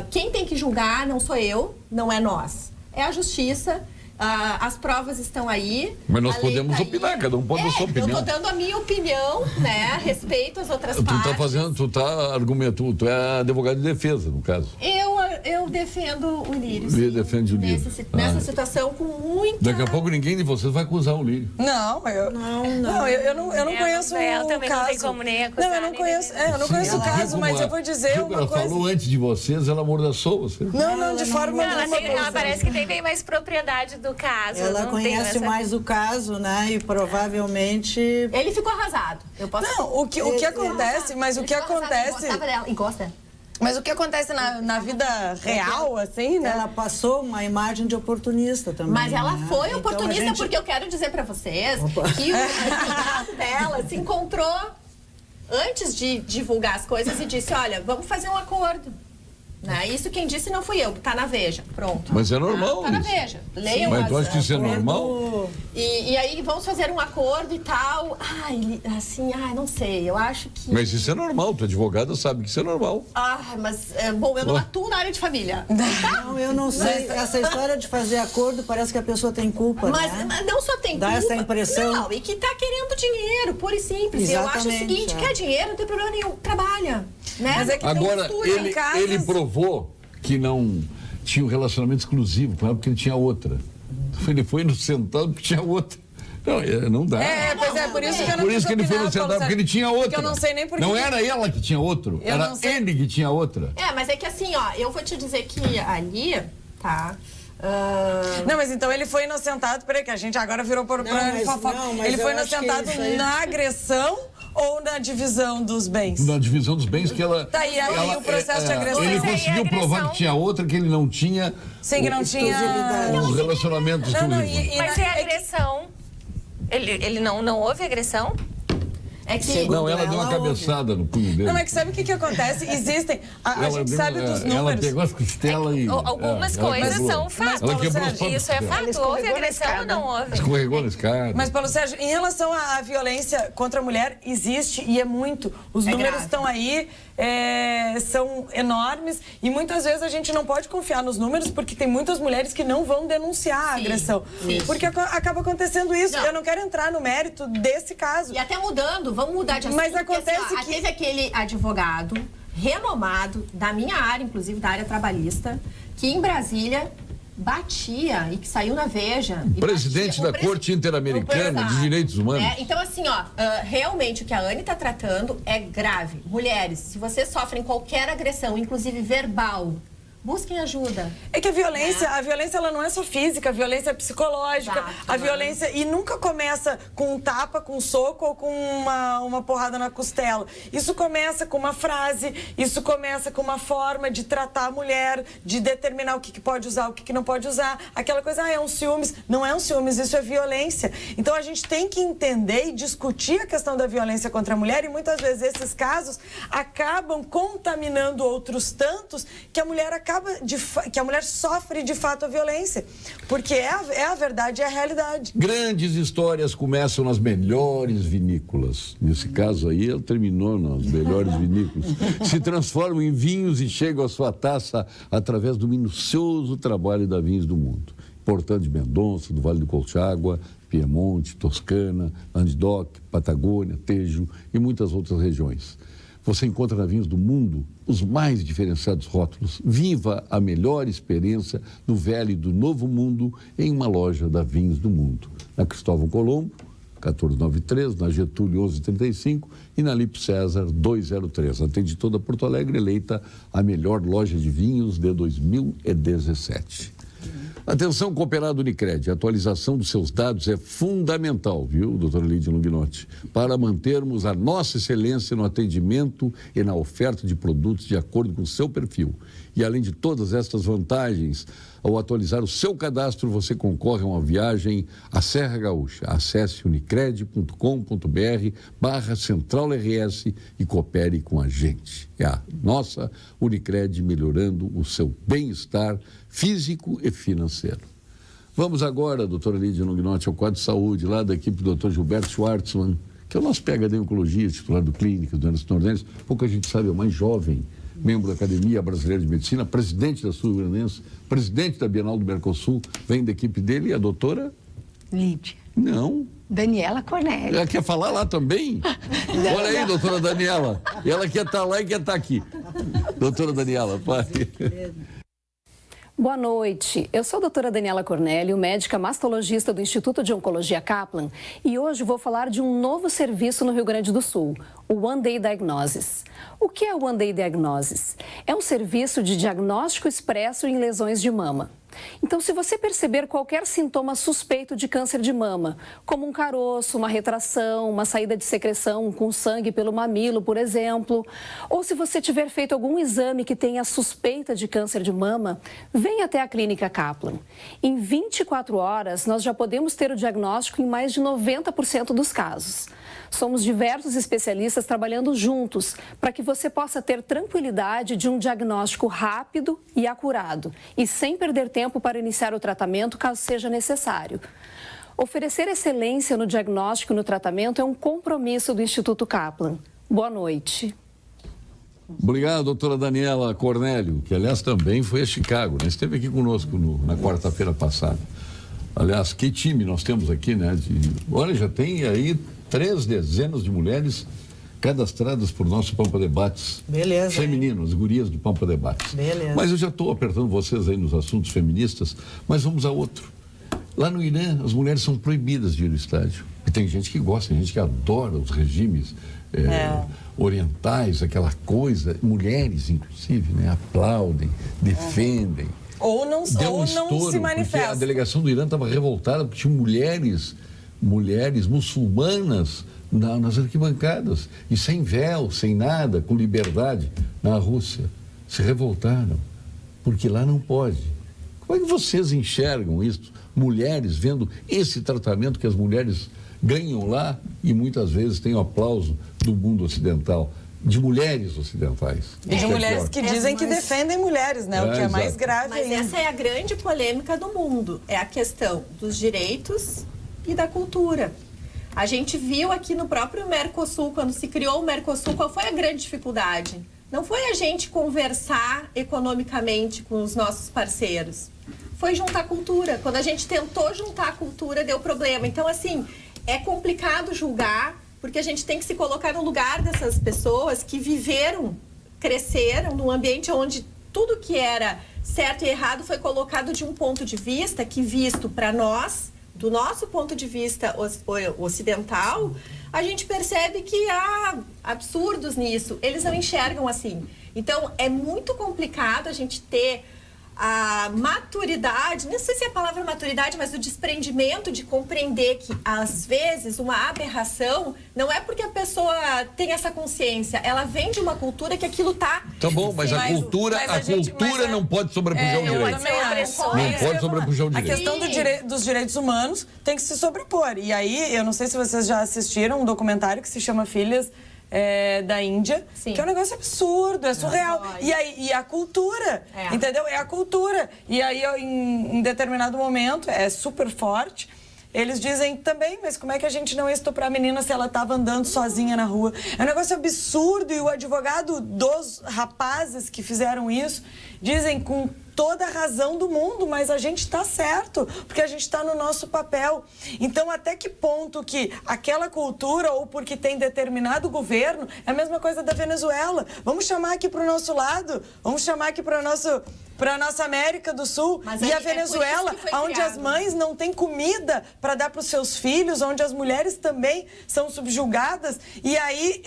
quem tem que julgar não sou eu, não é nós. É a justiça. As provas estão aí.
Mas nós podemos opinar, cada um pode dar sua opinião.
Eu tô dando a minha opinião, né, a respeito às outras partes.
Tu tá argumentando, tu é advogado de defesa, no caso.
Eu defendo o Lírio.
Ele defende o Lírio.
Nessa situação com muita...
Daqui a pouco ninguém de vocês vai acusar o Lírio.
Não, eu não conheço o
também
caso.
Não tem como nem acusar.
Não, eu não conheço o caso, mas eu vou dizer uma
ela
coisa.
Ela falou antes de vocês, ela amordaçou você.
Não, de forma nenhuma.
Ela parece que tem bem mais propriedade do caso.
Ela conhece mais o caso, né? E provavelmente...
Ele ficou arrasado. Eu posso...
Não, o que acontece, mas o que acontece...
Gostava dela e gosta.
Mas o que acontece na vida real, assim, né?
Ela passou uma imagem de oportunista também.
Mas ela foi
então,
oportunista porque eu quero dizer pra vocês que o namorado dela se encontrou antes de divulgar as coisas e disse, olha, vamos fazer um acordo. Né? Isso quem disse não fui eu, tá na Veja, pronto.
Mas é normal
tá na
isso.
Veja, leiam.
Mas tu acha que isso é normal?
E aí vamos fazer um acordo e tal. Não sei, eu acho que...
Mas isso é normal, tu advogada sabe que isso é normal.
Bom, eu não atuo na área de família.
Não, eu não sei. Essa história de fazer acordo parece que a pessoa tem culpa,
mas não só tem
culpa. Dá essa impressão.
Não, e que tá querendo dinheiro, pura e simples.
Exatamente,
eu acho o seguinte, quer dinheiro, não tem problema nenhum, trabalha. Né?
Mas é que
agora, ele provou que não tinha um relacionamento exclusivo com ela porque ele tinha outra. Ele foi inocentado porque tinha outra. Não dá.
Por isso que eu não
Por isso que ele foi inocentado, porque ele tinha outra.
Porque eu não sei nem por
Não era ela que tinha outro, era ele que tinha outra.
Mas é que assim, eu vou te dizer que ali, tá...
Não, mas então ele foi inocentado, peraí, que a gente agora virou por fofoca. Ele foi inocentado na agressão ou na divisão dos bens?
Na divisão dos bens que ela...
Tá, e aí o processo de agressão...
Ele conseguiu provar que tinha outra, que ele não tinha...
Sim, que não tinha...
Os relacionamentos exclusivos.
Mas é agressão. Ele não houve agressão?
É que
não, ela deu uma cabeçada no punho dele.
Não, é que sabe o que acontece? Existem... A gente sabe dos números.
Ela pegou as costelas e...
Algumas coisas são fatos. Isso é fato. Houve agressão ou não houve?
Escorregou na escada.
Mas, Paulo Sérgio, em relação à violência contra a mulher, existe e é muito. Os números estão aí, são enormes e muitas vezes a gente não pode confiar nos números porque tem muitas mulheres que não vão denunciar a agressão. Porque acaba acontecendo isso. Eu não quero entrar no mérito desse caso.
E até mudando, vamos mudar de assunto.
Mas acontece que...
Teve aquele advogado renomado, da minha área, inclusive da área trabalhista, que em Brasília batia e que saiu na Veja.
Presidente da Corte Interamericana de Direitos Humanos.
Então, assim, realmente o que a Anne está tratando é grave. Mulheres, se vocês sofrem qualquer agressão, inclusive verbal, busquem ajuda.
É que a violência ela não é só física, a violência é psicológica, a violência... E nunca começa com um tapa, com um soco ou com uma porrada na costela. Isso começa com uma frase, isso começa com uma forma de tratar a mulher, de determinar o que pode usar, o que não pode usar. Aquela coisa, é um ciúmes. Não é um ciúmes, isso é violência. Então a gente tem que entender e discutir a questão da violência contra a mulher e muitas vezes esses casos acabam contaminando outros tantos que a mulher que a mulher sofre de fato a violência, porque é a verdade, é a realidade.
Grandes histórias começam nas melhores vinícolas. Nesse caso aí, ela terminou nas melhores vinícolas. Se transformam em vinhos e chegam à sua taça através do minucioso trabalho da Vinhos do Mundo. Importante de Mendonça, do Vale do Colchagua, Piemonte, Toscana, Languedoc, Patagônia, Tejo e muitas outras regiões. Você encontra na Vinhos do Mundo os mais diferenciados rótulos. Viva a melhor experiência do velho e do novo mundo em uma loja da Vinhos do Mundo. Na Cristóvão Colombo, 1493, na Getúlio 1135 e na Lipe César 203. Atende toda Porto Alegre, eleita a melhor loja de vinhos de 2017. Atenção, cooperado Unicred, a atualização dos seus dados é fundamental, viu, doutora Lídia Lugnotti, para mantermos a nossa excelência no atendimento e na oferta de produtos de acordo com o seu perfil. E além de todas estas vantagens, ao atualizar o seu cadastro, você concorre a uma viagem à Serra Gaúcha. Acesse unicred.com.br/CentralRS e coopere com a gente. É a nossa Unicred melhorando o seu bem-estar físico e financeiro. Vamos agora, doutora Lídia Lugnotti, ao quadro de saúde, lá da equipe do doutor Gilberto Schwartzman, que é o nosso PhD em Oncologia, titular do Clínica do Anderson Nordense. Pouca gente sabe, é o mais jovem membro da Academia Brasileira de Medicina, presidente da Sul-Granense, presidente da Bienal do Mercosul, vem da equipe dele, a doutora?
Lídia.
Não.
Daniela Cornélio.
Ela quer falar lá também? Olha aí, doutora Daniela. Ela quer estar lá e quer estar aqui. Doutora Daniela, pare.
Boa noite, eu sou a doutora Daniela Cornélio, médica mastologista do Instituto de Oncologia Kaplan, e hoje vou falar de um novo serviço no Rio Grande do Sul, o One Day Diagnosis. O que é o One Day Diagnosis? É um serviço de diagnóstico expresso em lesões de mama. Então, se você perceber qualquer sintoma suspeito de câncer de mama, como um caroço, uma retração, uma saída de secreção com sangue pelo mamilo, por exemplo, ou se você tiver feito algum exame que tenha suspeita de câncer de mama, venha até a Clínica Kaplan. Em 24 horas, nós já podemos ter o diagnóstico em mais de 90% dos casos. Somos diversos especialistas trabalhando juntos para que você possa ter tranquilidade de um diagnóstico rápido e acurado e sem perder tempo para iniciar o tratamento caso seja necessário. Oferecer excelência no diagnóstico e no tratamento é um compromisso do Instituto Kaplan. Boa noite.
Obrigado, doutora Daniela Cornélio, que aliás também foi a Chicago, né? Esteve aqui conosco na quarta-feira passada. Aliás, que time nós temos aqui, né? Olha, já tem aí 3 dezenas de mulheres cadastradas por nosso Pampa Debates.
Beleza.
Femininos, gurias do Pampa Debates.
Beleza.
Mas eu já estou apertando vocês aí nos assuntos feministas, mas vamos a outro. Lá no Irã, as mulheres são proibidas de ir ao estádio. E tem gente que gosta, tem gente que adora os regimes orientais, aquela coisa. Mulheres, inclusive, né? Aplaudem, defendem.
Ou não se manifestam.
A delegação do Irã estava revoltada porque tinha mulheres muçulmanas nas arquibancadas e sem véu, sem nada, com liberdade na Rússia. Se revoltaram, porque lá não pode. Como é que vocês enxergam isso? Mulheres vendo esse tratamento que as mulheres ganham lá e muitas vezes têm o aplauso do mundo ocidental, de mulheres ocidentais.
E de mulheres que dizem que defendem mulheres, né? O que é mais grave
ainda. Mas essa é a grande polêmica do mundo, é a questão dos direitos e da cultura. A gente viu aqui no próprio Mercosul, quando se criou o Mercosul, qual foi a grande dificuldade? Não foi a gente conversar economicamente com os nossos parceiros, foi juntar cultura. Quando a gente tentou juntar a cultura, deu problema. Então, assim, é complicado julgar, porque a gente tem que se colocar no lugar dessas pessoas que viveram, cresceram num ambiente onde tudo que era certo e errado foi colocado de um ponto de vista que, visto para nós, do nosso ponto de vista ocidental, a gente percebe que há absurdos nisso. Eles não enxergam assim. Então, é muito complicado a gente ter a maturidade, não sei se é a palavra maturidade, mas o desprendimento de compreender que, às vezes, uma aberração não é porque a pessoa tem essa consciência, ela vem de uma cultura que aquilo tá
bom, mas a cultura não pode sobrepujar o direito. Não pode sobrepujar o direito.
A questão dos direitos humanos tem que se sobrepor. E aí, eu não sei se vocês já assistiram um documentário que se chama Filhas da Índia, sim, que é um negócio absurdo, é surreal. E a cultura, entendeu? É a cultura. E aí, em determinado momento, é super forte, eles dizem também, mas como é que a gente não ia estuprar a menina se ela estava andando sozinha na rua? É um negócio absurdo. E o advogado dos rapazes que fizeram isso dizem com toda a razão do mundo, mas a gente está certo, porque a gente está no nosso papel. Então, até que ponto que aquela cultura, ou porque tem determinado governo, é a mesma coisa da Venezuela. Vamos chamar aqui para o nosso lado, vamos chamar aqui para o nosso para a nossa América do Sul.
Mas
e
aí
a Venezuela, onde
criado,
as mães não têm comida para dar para os seus filhos, onde as mulheres também são subjugadas. E aí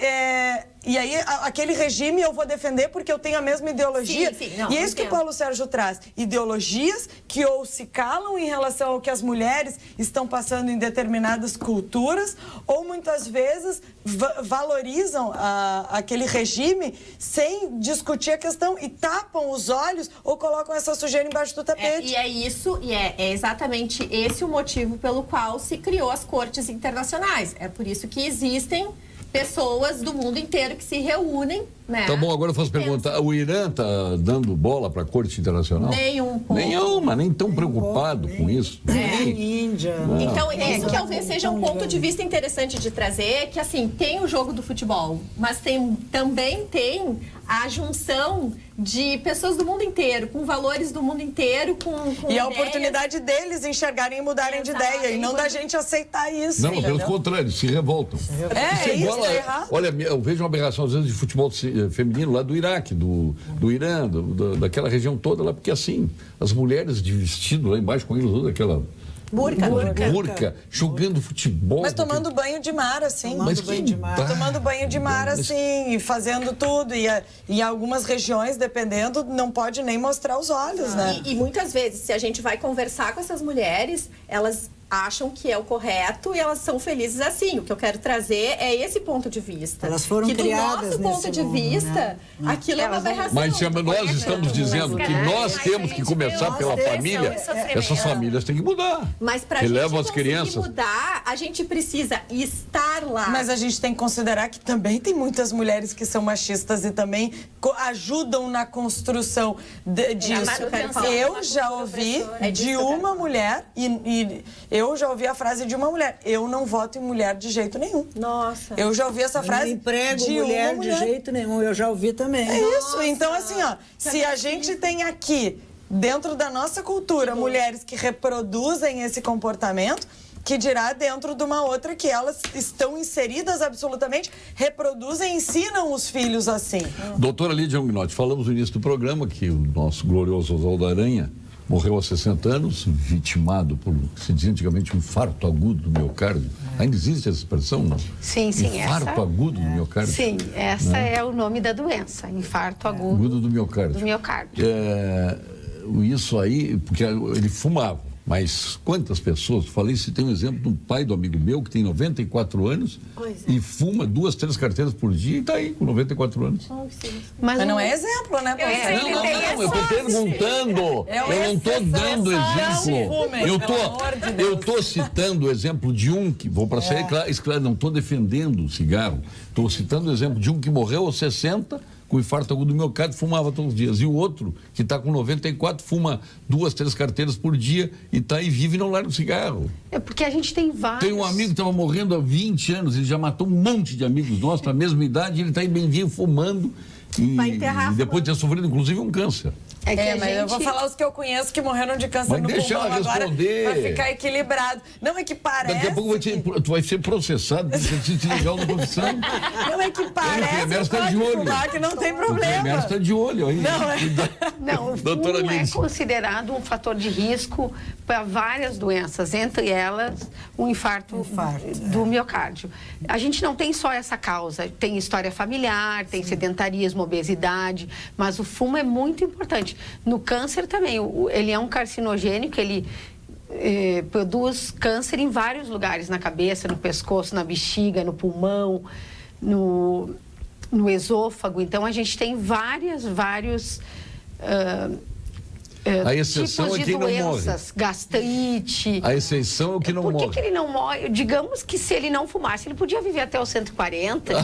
aquele regime eu vou defender porque eu tenho a mesma ideologia.
Sim, não,
e é isso que o Paulo Sérgio traz. Ideologias que ou se calam em relação ao que as mulheres estão passando em determinadas culturas, ou muitas vezes valorizam aquele regime sem discutir a questão e tapam os olhos ou colocam essa sujeira embaixo do tapete.
É exatamente esse o motivo pelo qual se criou as cortes internacionais. É por isso que existem pessoas do mundo inteiro que se reúnem, né?
Tá bom, agora eu faço pergunta. O Irã está dando bola para a Corte Internacional?
Nem
tão preocupado com isso.
Índia.
Então, isso talvez seja um ponto de vista interessante de trazer, que assim, tem o jogo do futebol, mas também tem a junção de pessoas do mundo inteiro, com valores do mundo inteiro, com
e a oportunidade deles enxergarem e mudarem de ideia, e não da gente aceitar isso.
Não, pelo contrário, se revoltam.
Isso é errado.
Olha, eu vejo uma aberração às vezes de futebol feminino lá do Iraque, do Irã, daquela região toda lá, porque assim, as mulheres de vestido lá embaixo com eles, toda aquela burca, jogando futebol.
Mas tomando banho de mar, assim. Tomando banho de mar, assim, e fazendo tudo. E em algumas regiões, dependendo, não pode nem mostrar os olhos, né?
E muitas vezes, se a gente vai conversar com essas mulheres, elas acham que é o correto e elas são felizes assim. O que eu quero trazer é esse ponto de vista.
Elas foram criadas
do nosso ponto de vista, aquilo é uma aberração.
Mas se nós estamos dizendo que nós temos que começar pela família, essas famílias têm que mudar.
Mas para a gente conseguir mudar, a gente precisa estar lá.
Mas a gente tem que considerar que também tem muitas mulheres que são machistas e também ajudam na construção disso. Eu já ouvi de uma mulher e eu já ouvi a frase de uma mulher: eu não voto em mulher de jeito nenhum.
Nossa.
Eu já ouvi essa frase.
Eu não emprego mulher de jeito nenhum, eu já ouvi também.
É isso. Então, assim, ó, se a gente tem aqui, dentro da nossa cultura, mulheres que reproduzem esse comportamento, que dirá dentro de uma outra que elas estão inseridas absolutamente, reproduzem e ensinam os filhos assim.
Doutora Lídia Huguenotti, falamos no início do programa que o nosso glorioso Oswaldo Aranha morreu aos 60 anos, vitimado por, se dizia antigamente, um infarto agudo do miocárdio. Ainda existe essa expressão, não?
Sim.
Infarto agudo do miocárdio.
Sim, essa é o nome da doença, infarto agudo
do miocárdio. Isso aí, porque ele fumava. Mas quantas pessoas, falei, se tem um exemplo de um pai do amigo meu que tem 94 anos e fuma 2, 3 carteiras por dia e está aí com 94 anos.
Mas não é exemplo, né?
Não, eu estou perguntando. Eu não estou dando exemplo. Eu estou citando o exemplo de um que, vou para ser claro, não estou defendendo o cigarro, estou citando o exemplo de um que morreu aos 60 com infarto agudo do miocárdio, fumava todos os dias. E o outro, que está com 94, fuma 2, 3 carteiras por dia e está aí, vive e não larga o cigarro.
É porque a gente tem vários...
Tem um amigo que estava morrendo há 20 anos, ele já matou um monte de amigos nossos na mesma idade, ele está aí bem vivo, fumando. E depois de ter sofrido, inclusive, um câncer.
Mas eu vou falar os que eu conheço que morreram de câncer no pulmão agora, para ficar equilibrado. Não é que parece...
Daqui a pouco tu vai ser processado, porque você te ligar na profissão.
Não é que parece,
pode
fumar, que não tem problema.
O está de olho aí.
Não, o fumo é considerado um fator de risco para várias doenças, entre elas o infarto do miocárdio. A gente não tem só essa causa, tem história familiar, tem sedentarismo, obesidade, mas o fumo é muito importante. No câncer também, ele é um carcinogênico, ele produz câncer em vários lugares, na cabeça, no pescoço, na bexiga, no pulmão, no esôfago. Então, a gente tem vários
a exceção
tipos
é
de
quem
doenças,
não morre.
Gastrite.
A exceção é o que não morre.
Por que ele não morre? Digamos que se ele não fumasse, ele podia viver até os 140.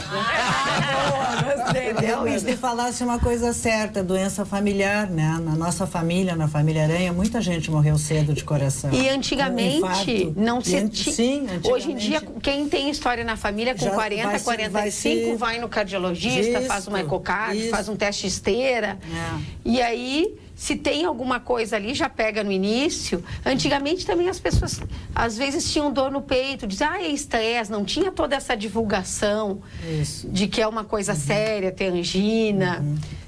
Mas se falasse uma coisa certa, doença familiar, né? Na nossa família, na família Aranha, muita gente morreu cedo de coração.
E antigamente não se tinha. Hoje em dia, quem tem história na família com 40, 45 vai no cardiologista, faz uma ecocardio, faz um teste esteira. E aí, se tem alguma coisa ali, já pega no início. Antigamente também as pessoas, às vezes, tinham dor no peito, diziam, é estresse, não tinha toda essa divulgação de que é uma coisa séria, ter angina.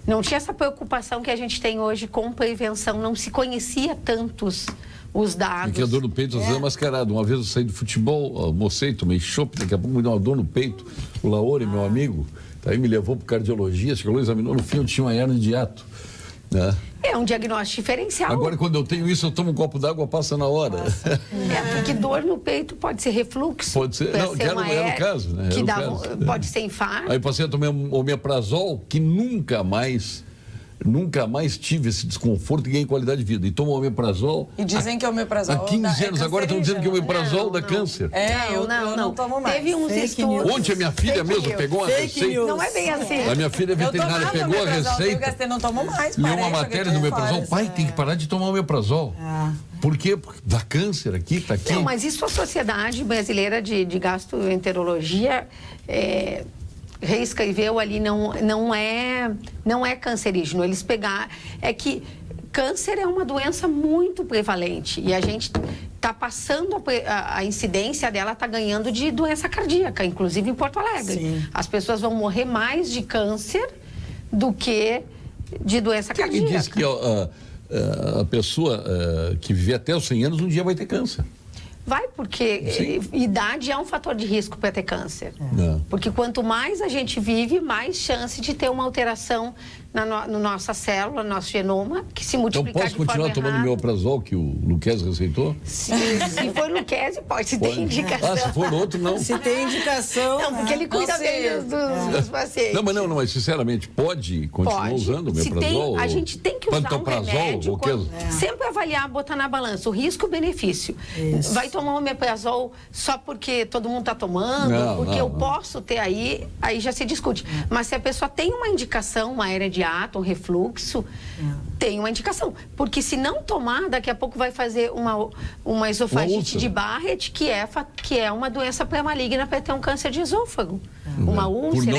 Não tinha essa preocupação que a gente tem hoje com prevenção, não se conhecia tantos os dados.
Porque a dor no peito às vezes é mascarada. Uma vez eu saí do futebol, almocei, tomei chopp, daqui a pouco me deu uma dor no peito. O Laure, meu amigo, aí me levou para cardiologia, chegou, examinou, no fim eu tinha uma hernia de hiato. Né?
É um diagnóstico diferencial.
Agora, quando eu tenho isso, eu tomo um copo d'água, passa na hora.
Porque dor no peito pode ser refluxo.
Pode ser, não, era no caso, né?
Que pode ser infarto.
Aí passei a tomar omeprazol, que nunca mais tive esse desconforto e ganhei qualidade de vida. E tomo omeprazol.
E dizem que o omeprazol
há 15 anos, agora estão dizendo que o omeprazol dá câncer.
Eu não tomo mais.
Teve uns estudos.
Ontem a minha filha mesmo pegou uma receita.
Não é bem assim.
A minha filha veterinária pegou a receita.
Eu não tomo mais.
Leu uma matéria do omeprazol. Pai, tem que parar de tomar omeprazol. Por quê? Porque dá câncer aqui, tá aqui.
Não, mas isso a Sociedade Brasileira de Gastroenterologia reescreveu ali, não é cancerígeno. Eles pegaram... É que câncer é uma doença muito prevalente e a gente está passando a incidência dela, está ganhando de doença cardíaca, inclusive em Porto Alegre. Sim. As pessoas vão morrer mais de câncer do que de doença cardíaca.
Quem diz que a pessoa que viver até os 100 anos um dia vai ter câncer?
Vai, porque idade é um fator de risco para ter câncer. Porque quanto mais a gente vive, mais chance de ter uma alteração na nossa célula, no nosso genoma, que se multiplicar de forma errada. Então posso continuar tomando o omeprazol que o Luquezzi receitou? Se for Luquezzi, pode. Se tem indicação.
Se for outro, não.
Se tem indicação...
Não, porque ele cuida bem dos pacientes.
Não, mas sinceramente, pode continuar usando o omeprazol?
A gente tem que usar um remédio. Sempre avaliar, botar na balança o risco-benefício. Vai tomar omeprazol só porque todo mundo está tomando, porque eu posso ter aí já se discute. Mas se a pessoa tem uma indicação, uma hernia de hiato, um refluxo, tem uma indicação. Porque se não tomar, daqui a pouco vai fazer uma esofagite de Barrett, que é uma doença pré-maligna para ter um câncer de esôfago. Uma úlcera,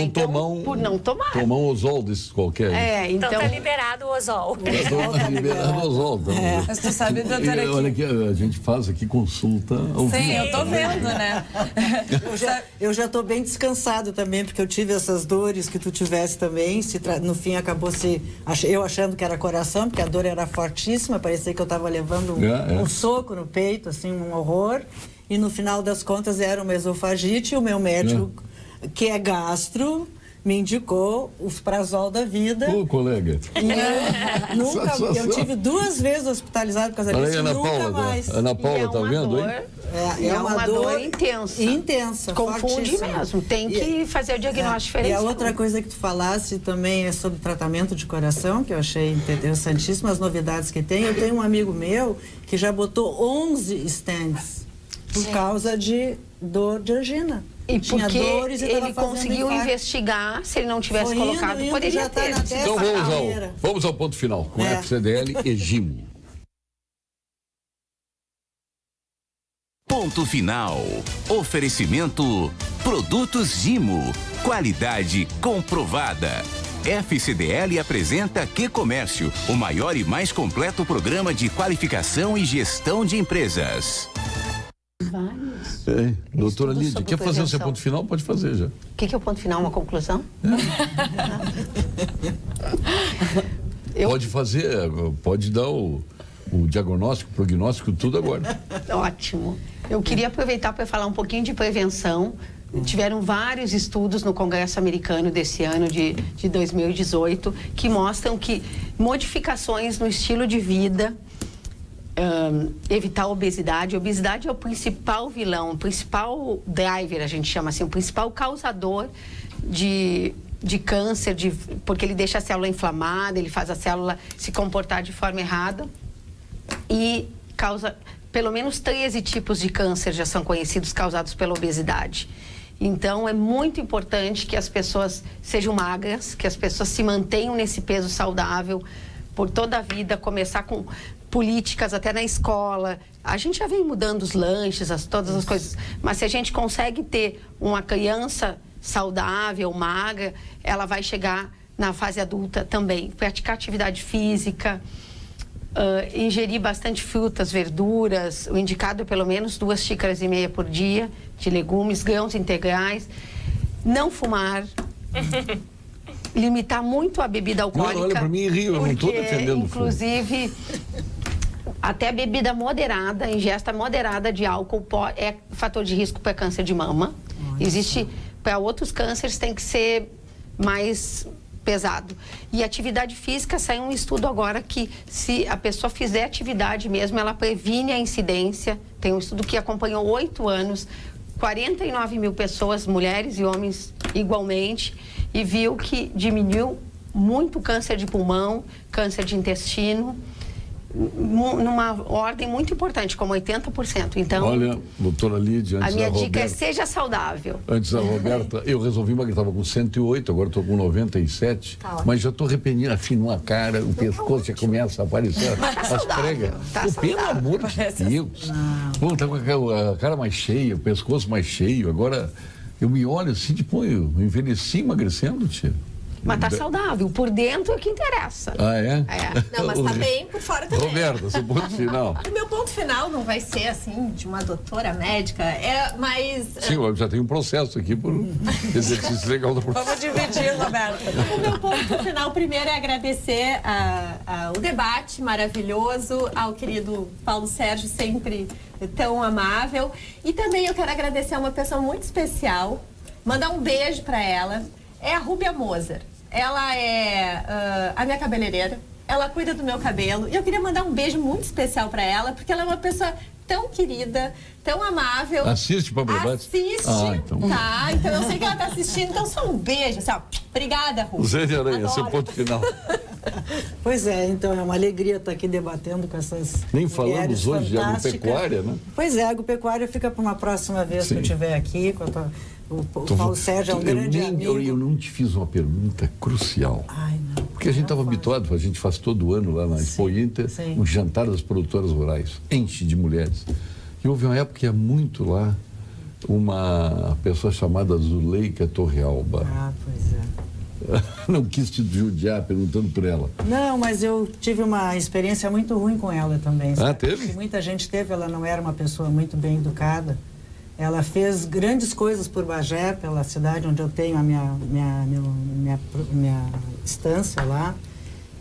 por não tomar.
Tomar um ozol desses qualquer.
Então tá liberado o ozol.
Tá liberado o ozol.
Mas tu sabe, doutora, aqui...
Olha que a gente faz aqui consulta ao
Sim, eu tô vendo, né?
Eu já tô bem descansado também, porque eu tive essas dores que tu tivesse também. No fim acabou eu achando que era coração, porque a dor era fortíssima, parecia que eu estava levando um soco no peito, assim, um horror. E no final das contas era uma esofagite, e o meu médico, que é gastro, me indicou o Prazol da vida.
Ô, colega.
Eu tive 2 vezes hospitalizado por causa disso, nunca mais.
Ana Paula, tá vendo, hein?
É uma dor intensa.
Intensa,
confunde mesmo. Tem que fazer o diagnóstico diferencial.
E a outra coisa que tu falasse também é sobre tratamento de coração, que eu achei interessantíssimo, as novidades que tem. Eu tenho um amigo meu que já botou 11 stents por causa de dor de angina.
E porque ele conseguiu investigar, se ele não tivesse colocado, poderia ter.
Então vamos ao ponto final, com FCDL e Gimo.
Ponto final. Oferecimento Produtos Gimo. Qualidade comprovada. FCDL apresenta Que-Comércio, o maior e mais completo programa de qualificação e gestão de empresas.
Doutora Lídia, quer fazer o seu ponto final? Pode fazer já.
O que é o ponto final? Uma conclusão?
Pode fazer, pode dar o diagnóstico, o prognóstico, tudo agora.
Ótimo. Eu queria aproveitar para falar um pouquinho de prevenção. Tiveram vários estudos no Congresso Americano desse ano, de 2018, que mostram que modificações no estilo de vida, evitar a obesidade. A obesidade é o principal vilão, o principal driver, a gente chama assim, o principal causador de câncer, porque ele deixa a célula inflamada, ele faz a célula se comportar de forma errada e causa, pelo menos 13 tipos de câncer já são conhecidos causados pela obesidade. Então, é muito importante que as pessoas sejam magras, que as pessoas se mantenham nesse peso saudável por toda a vida, começar com políticas até na escola. A gente já vem mudando os lanches, todas as coisas, mas se a gente consegue ter uma criança saudável, magra, ela vai chegar na fase adulta também. Praticar atividade física, ingerir bastante frutas, verduras, o indicado é pelo menos 2,5 xícaras por dia de legumes, grãos integrais, não fumar. limitar muito a bebida alcoólica.
Não, olha para mim e rio, eu não estou defendendo.
Inclusive, até bebida moderada, ingesta moderada de álcool é fator de risco para câncer de mama. Existe, para outros cânceres tem que ser mais pesado. E atividade física, saiu um estudo agora que se a pessoa fizer atividade mesmo, ela previne a incidência. Tem um estudo que acompanhou 8 anos, 49 mil pessoas, mulheres e homens igualmente, e viu que diminuiu muito câncer de pulmão, câncer de intestino, numa ordem muito importante, como 80%. Então,
olha, doutora Lídia, antes
a minha
da
dica
Roberta,
é seja saudável.
Antes da Roberta, eu resolvi emagrecer, estava com 108, agora estou com 97, mas já estou arrependido, afino a cara, o pescoço já começa a aparecer, as pregas. Pelo amor de Deus. Bom, tá com a cara mais cheia, o pescoço mais cheio, agora eu me olho assim, tipo, eu envelheci emagrecendo, tia.
Mas tá saudável, por dentro é o que interessa.
Ah, é?
Não, mas tá bem por fora também.
Roberta, seu ponto final.
O meu ponto final não vai ser, assim, de uma doutora médica, é mais...
Sim, eu já tenho um processo aqui por exercício legal do processo.
Vamos dividir, Roberta.
O meu ponto final, primeiro, é agradecer o debate maravilhoso, ao querido Paulo Sérgio, sempre tão amável. E também eu quero agradecer a uma pessoa muito especial, mandar um beijo para ela. É a Rúbia Moser. Ela é a minha cabeleireira. Ela cuida do meu cabelo. E eu queria mandar um beijo muito especial para ela, porque ela é uma pessoa tão querida, tão amável.
Assiste para o debate?
Assiste.
Então.
Tá, então eu sei que ela tá assistindo. Então só um beijo, assim, ó. Obrigada, Rúbia.
Zé de Aranha, seu ponto final.
Pois é, então é uma alegria estar aqui debatendo com essas
Nem falamos hoje de agropecuária, né?
Pois é, agropecuária fica para uma próxima vez que eu estiver aqui. O Paulo Sérgio é um grande amigo.
Eu não te fiz uma pergunta crucial.
Ai, não.
Porque a gente estava habituado, a gente faz todo ano lá na Expo Inter, um jantar das produtoras rurais, enche de mulheres. E houve uma época que ia muito lá uma pessoa chamada Zuleika Torrealba.
Ah, pois é.
Não quis te judiar perguntando por ela.
Não, mas eu tive uma experiência muito ruim com ela também. Sabe?
Ah, teve?
Porque muita gente teve, ela não era uma pessoa muito bem educada. Ela fez grandes coisas por Bagé, pela cidade onde eu tenho a minha estância lá.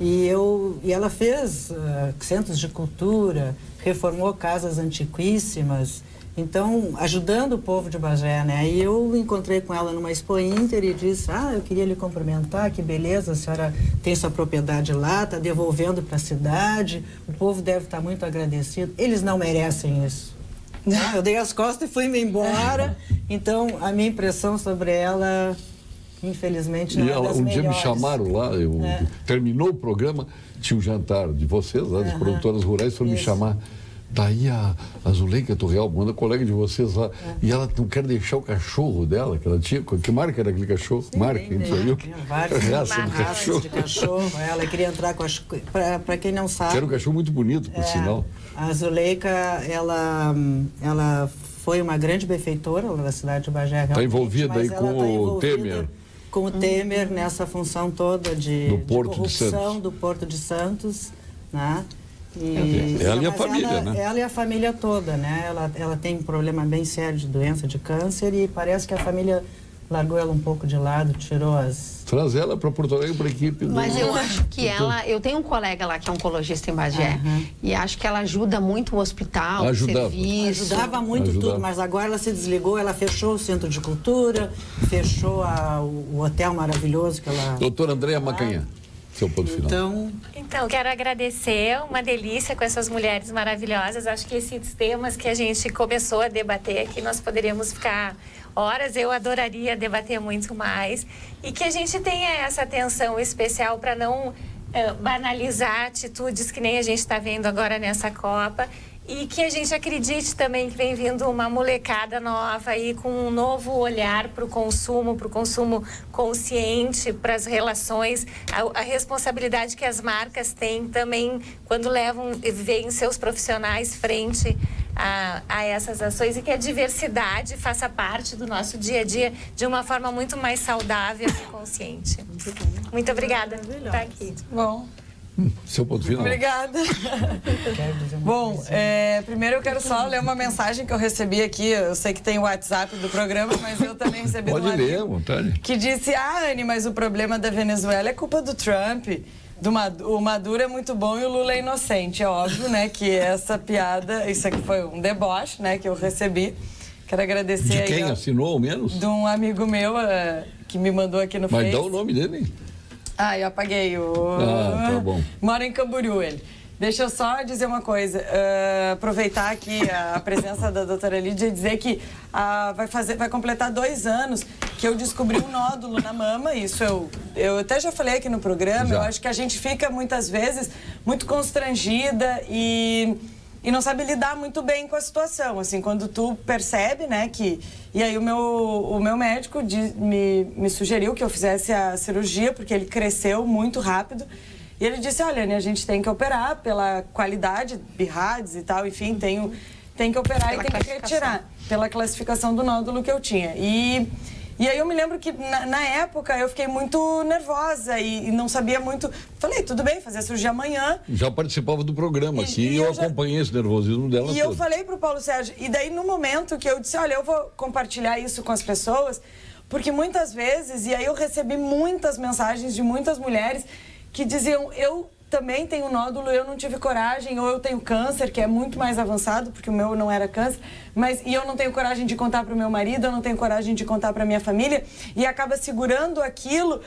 E ela fez centros de cultura, reformou casas antiquíssimas, então ajudando o povo de Bagé, né? E eu encontrei com ela numa Expo Inter e disse: eu queria lhe cumprimentar, que beleza, a senhora tem sua propriedade lá, está devolvendo para a cidade, o povo deve estar muito agradecido. Eles não merecem isso. Eu dei as costas e fui-me embora. Então, a minha impressão sobre ela, infelizmente, não é das
um
melhores.
dia me chamaram lá, terminou o programa, tinha um jantar de vocês, lá, das produtoras rurais, foram me chamar. Daí a Zuleika Torrealba, uma colega de vocês lá, e ela não quer deixar o cachorro dela, que ela tinha. Que marca era aquele cachorro? Marca, a gente já viu?
Várias
raças
de cachorro. Ela queria entrar com as... Para quem não sabe...
Era um cachorro muito bonito, por sinal.
A Zuleika, ela foi uma grande benfeitora lá da cidade de Bagé.
Está envolvida aí com o Temer.
Com o Temer nessa função toda de corrupção do Porto de Santos, né?
Ela e a família, né?
Ela e a família toda, né? Ela tem um problema bem sério de doença, de câncer, e parece que a família largou ela um pouco de lado, tirou as...
Traz ela para Porto Alegre, para a equipe.
Mas eu acho que eu tenho um colega lá que é oncologista em Bagé, e acho que ela ajuda muito o hospital, o serviço.
Ajudava muito tudo, mas agora ela se desligou, ela fechou o centro de cultura, fechou o hotel maravilhoso que ela...
Doutora Andréa Macanhã. Seu ponto final.
Então, quero agradecer, uma delícia com essas mulheres maravilhosas. Acho que esses temas que a gente começou a debater aqui, nós poderíamos ficar horas, eu adoraria debater muito mais. E que a gente tenha essa atenção especial para não banalizar atitudes que nem a gente está vendo agora nessa Copa. E que a gente acredite também que vem vindo uma molecada nova aí com um novo olhar para o consumo consciente, para as relações, a responsabilidade que as marcas têm também quando veem seus profissionais frente a essas ações, e que a diversidade faça parte do nosso dia a dia de uma forma muito mais saudável e consciente. Muito obrigada por estar aqui.
Bom.
Seu ponto final.
Obrigada. Bom, primeiro eu quero só ler uma mensagem que eu recebi aqui. Eu sei que tem o WhatsApp do programa, mas eu também recebi
Pode ler, vontade.
Que disse, Anne, mas o problema da Venezuela é culpa do Trump. O Maduro é muito bom e o Lula é inocente. É óbvio, né, que essa piada, isso aqui foi um deboche, né, que eu recebi. Quero agradecer
de
aí.
Quem assinou, ao menos?
De um amigo meu que me mandou aqui no
Mas dá o nome dele.
Eu apaguei
tá bom.
Mora em Camboriú, ele. Deixa eu só dizer uma coisa, aproveitar aqui a presença da doutora Lídia e dizer que vai completar 2 anos que eu descobri um nódulo na mama. Isso eu até já falei aqui no programa. Eu acho que a gente fica muitas vezes muito constrangida e não sabe lidar muito bem com a situação, assim, quando tu percebe, né, que... E aí o meu médico me sugeriu que eu fizesse a cirurgia, porque ele cresceu muito rápido, e ele disse, olha, Anne, a gente tem que operar pela qualidade, BIRADS e tal, enfim, tem que operar e tem que retirar, pela classificação do nódulo que eu tinha. E aí eu me lembro que, na época, eu fiquei muito nervosa e não sabia muito... Falei, tudo bem, fazer a cirurgia amanhã.
Já participava do programa aqui e eu acompanhei esse nervosismo dela.
E eu falei pro Paulo Sérgio, e daí no momento que eu disse, olha, eu vou compartilhar isso com as pessoas, porque muitas vezes, e aí eu recebi muitas mensagens de muitas mulheres que diziam, eu também tenho nódulo, eu não tive coragem, ou eu tenho câncer, que é muito mais avançado, porque o meu não era câncer, e eu não tenho coragem de contar para o meu marido, eu não tenho coragem de contar para minha família, e acaba segurando aquilo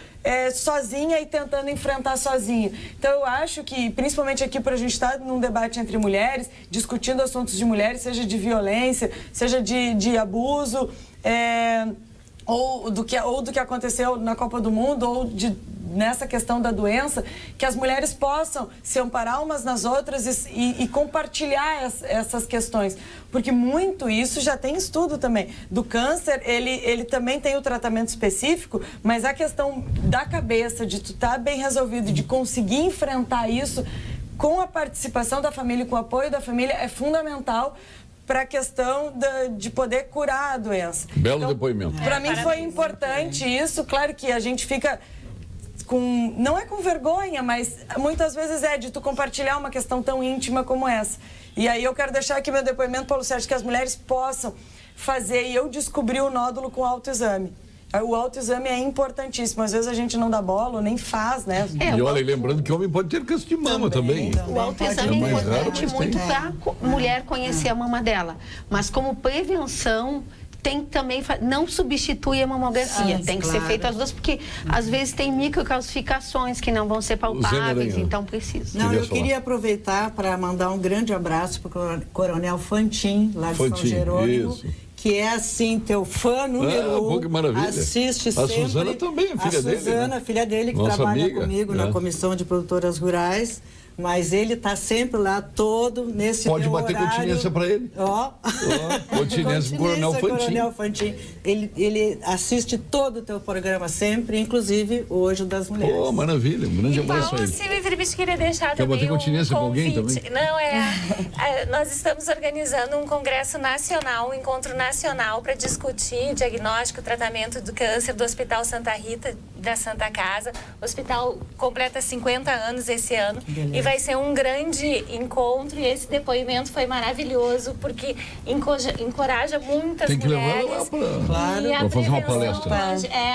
sozinha e tentando enfrentar sozinha. Então eu acho que, principalmente aqui para a gente estar num debate entre mulheres, discutindo assuntos de mulheres, seja de violência, seja de abuso, ou do que aconteceu na Copa do Mundo, ou nessa questão da doença, que as mulheres possam se amparar umas nas outras e compartilhar essas questões. Porque muito isso já tem estudo também. Do câncer, ele também tem o tratamento específico, mas a questão da cabeça, de tu estar bem resolvido, de conseguir enfrentar isso com a participação da família, com o apoio da família, é fundamental para a questão de poder curar a doença.
Belo depoimento.
Para mim foi importante isso. Claro que a gente fica... não é com vergonha, mas muitas vezes de tu compartilhar uma questão tão íntima como essa. E aí eu quero deixar aqui meu depoimento, Paulo Sérgio, que as mulheres possam fazer, e eu descobri o nódulo com autoexame. O autoexame é importantíssimo, às vezes a gente não dá bola ou nem faz, né?
E olha, lembrando que homem pode ter câncer de mama também.
O autoexame é importante muito para a mulher conhecer a mama dela, mas como prevenção... Tem que também, não substitui a mamografia, tem que ser feito as duas, porque às vezes tem microcalcificações que não vão ser palpáveis, então precisa.
Eu queria aproveitar para mandar um grande abraço para o Coronel Fantin, lá de São Jerônimo, que é assim, teu fã número 1.
Que maravilha.
Assiste sempre.
A Suzana também, a filha dele.
A Suzana, filha dele, que
nossa
trabalha
amiga,
comigo na Comissão de Produtoras Rurais. Mas ele está sempre lá, todo nesse
Pode bater
horário.
Continência para ele. Continência para o Coronel Fantin.
Ele assiste todo o teu programa sempre, inclusive hoje o das mulheres.
Maravilha, um grande abraço a ele.
Se me permite, queria deixar
Quer
também
bater continência com alguém também?
Não, nós estamos organizando um congresso nacional, um encontro nacional para discutir diagnóstico e tratamento do câncer do Hospital Santa Rita da Santa Casa. O hospital completa 50 anos esse ano. Beleza. E vai ser um grande encontro, e esse depoimento foi maravilhoso, porque encoraja muitas mulheres.
Tem que levar lá para fazer uma palestra.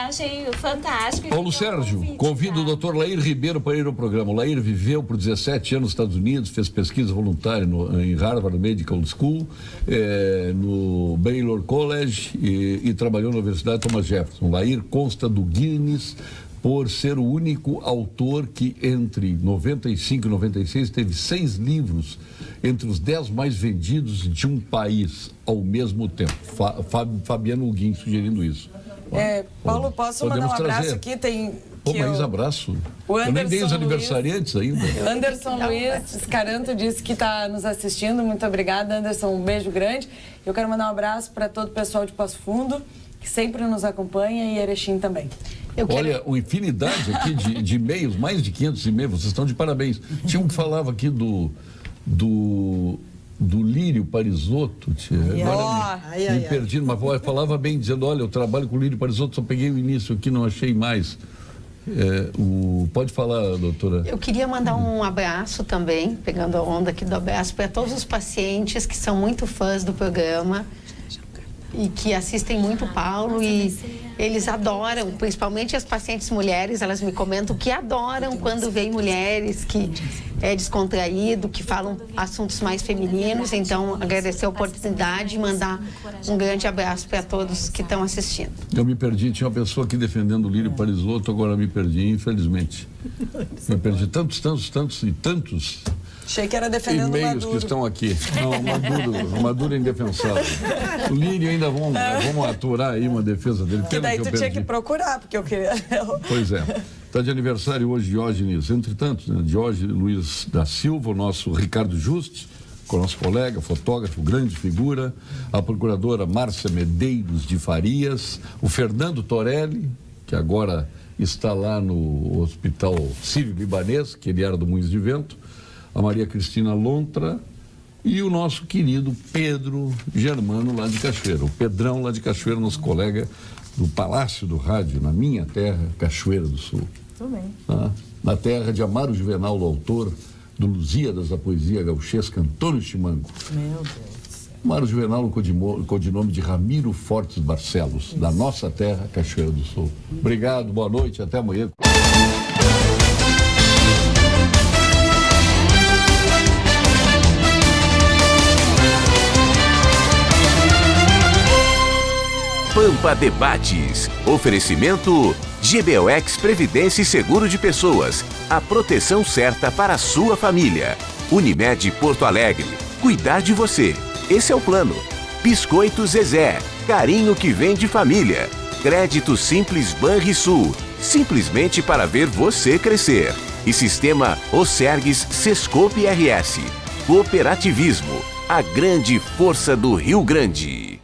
Achei fantástico.
Paulo Sérgio, convido o Dr. Lair Ribeiro para ir ao programa. O Lair viveu por 17 anos nos Estados Unidos, fez pesquisa voluntária em Harvard Medical School, no Baylor College e trabalhou na Universidade Thomas Jefferson. Lair consta do Guinness por ser o único autor que entre 95 e 96 teve 6 livros entre os 10 mais vendidos de um país ao mesmo tempo. Fabiano Huguin sugerindo isso.
Paulo, posso mandar um abraço aqui?
Mas abraço. Eu nem dei os aniversariantes ainda.
Anderson Luiz Escaranto disse que está nos assistindo. Muito obrigada, Anderson. Um beijo grande. Eu quero mandar um abraço para todo o pessoal de Passo Fundo, que sempre nos acompanha, e Erechim também.
Olha, uma infinidade aqui de e-mails, mais de 500 e-mails, vocês estão de parabéns. Tinha um que falava aqui do Lírio Parisotto. Agora me perdi, mas falava bem, dizendo, olha, eu trabalho com o Lírio Parisotto, só peguei o início aqui, não achei mais. Pode falar, doutora.
Eu queria mandar um abraço também, pegando a onda aqui do abraço, para todos os pacientes que são muito fãs do programa e que assistem muito o Paulo, e eles adoram, principalmente as pacientes mulheres, elas me comentam que adoram quando vem mulheres que é descontraído, que falam assuntos mais femininos. Então, agradecer a oportunidade e mandar um grande abraço para todos que estão assistindo.
Eu me perdi, tinha uma pessoa aqui defendendo o Lírio Parisotto, agora me perdi, infelizmente. Me perdi tantos
Achei que era defendendo o
e-mails
Maduro.
que estão aqui. Não, o Maduro é indefensável. O Lírio ainda vamos aturar aí uma defesa dele.
Que daí tu tinha que procurar, porque eu queria...
Pois é. Está de aniversário hoje Diógenes, entre tantos, né? Diógenes Luiz da Silva, o nosso Ricardo Juste, com o nosso colega, fotógrafo, grande figura, a procuradora Márcia Medeiros de Farias, o Fernando Torelli, que agora está lá no Hospital Sírio-Libanês, que ele era do Moinhos de Vento, a Maria Cristina Lontra e o nosso querido Pedro Germano, lá de Cachoeira. O Pedrão, lá de Cachoeira, nosso colega do Palácio do Rádio, na minha terra, Cachoeira do Sul.
Tudo bem.
Na terra de Amaro Juvenal, o autor do Lusíadas da poesia gauchesca, Antônio Chimango.
Meu Deus do céu.
Amaro Juvenal, o codinome de Ramiro Fortes Barcelos, da nossa terra, Cachoeira do Sul. Obrigado, boa noite, até amanhã.
Pampa Debates. Oferecimento GBOX Previdência e Seguro de Pessoas. A proteção certa para a sua família. Unimed Porto Alegre. Cuidar de você. Esse é o plano. Biscoito Zezé. Carinho que vem de família. Crédito Simples Banrisul. Simplesmente para ver você crescer. E Sistema Osergues Sescope RS. Cooperativismo. A grande força do Rio Grande.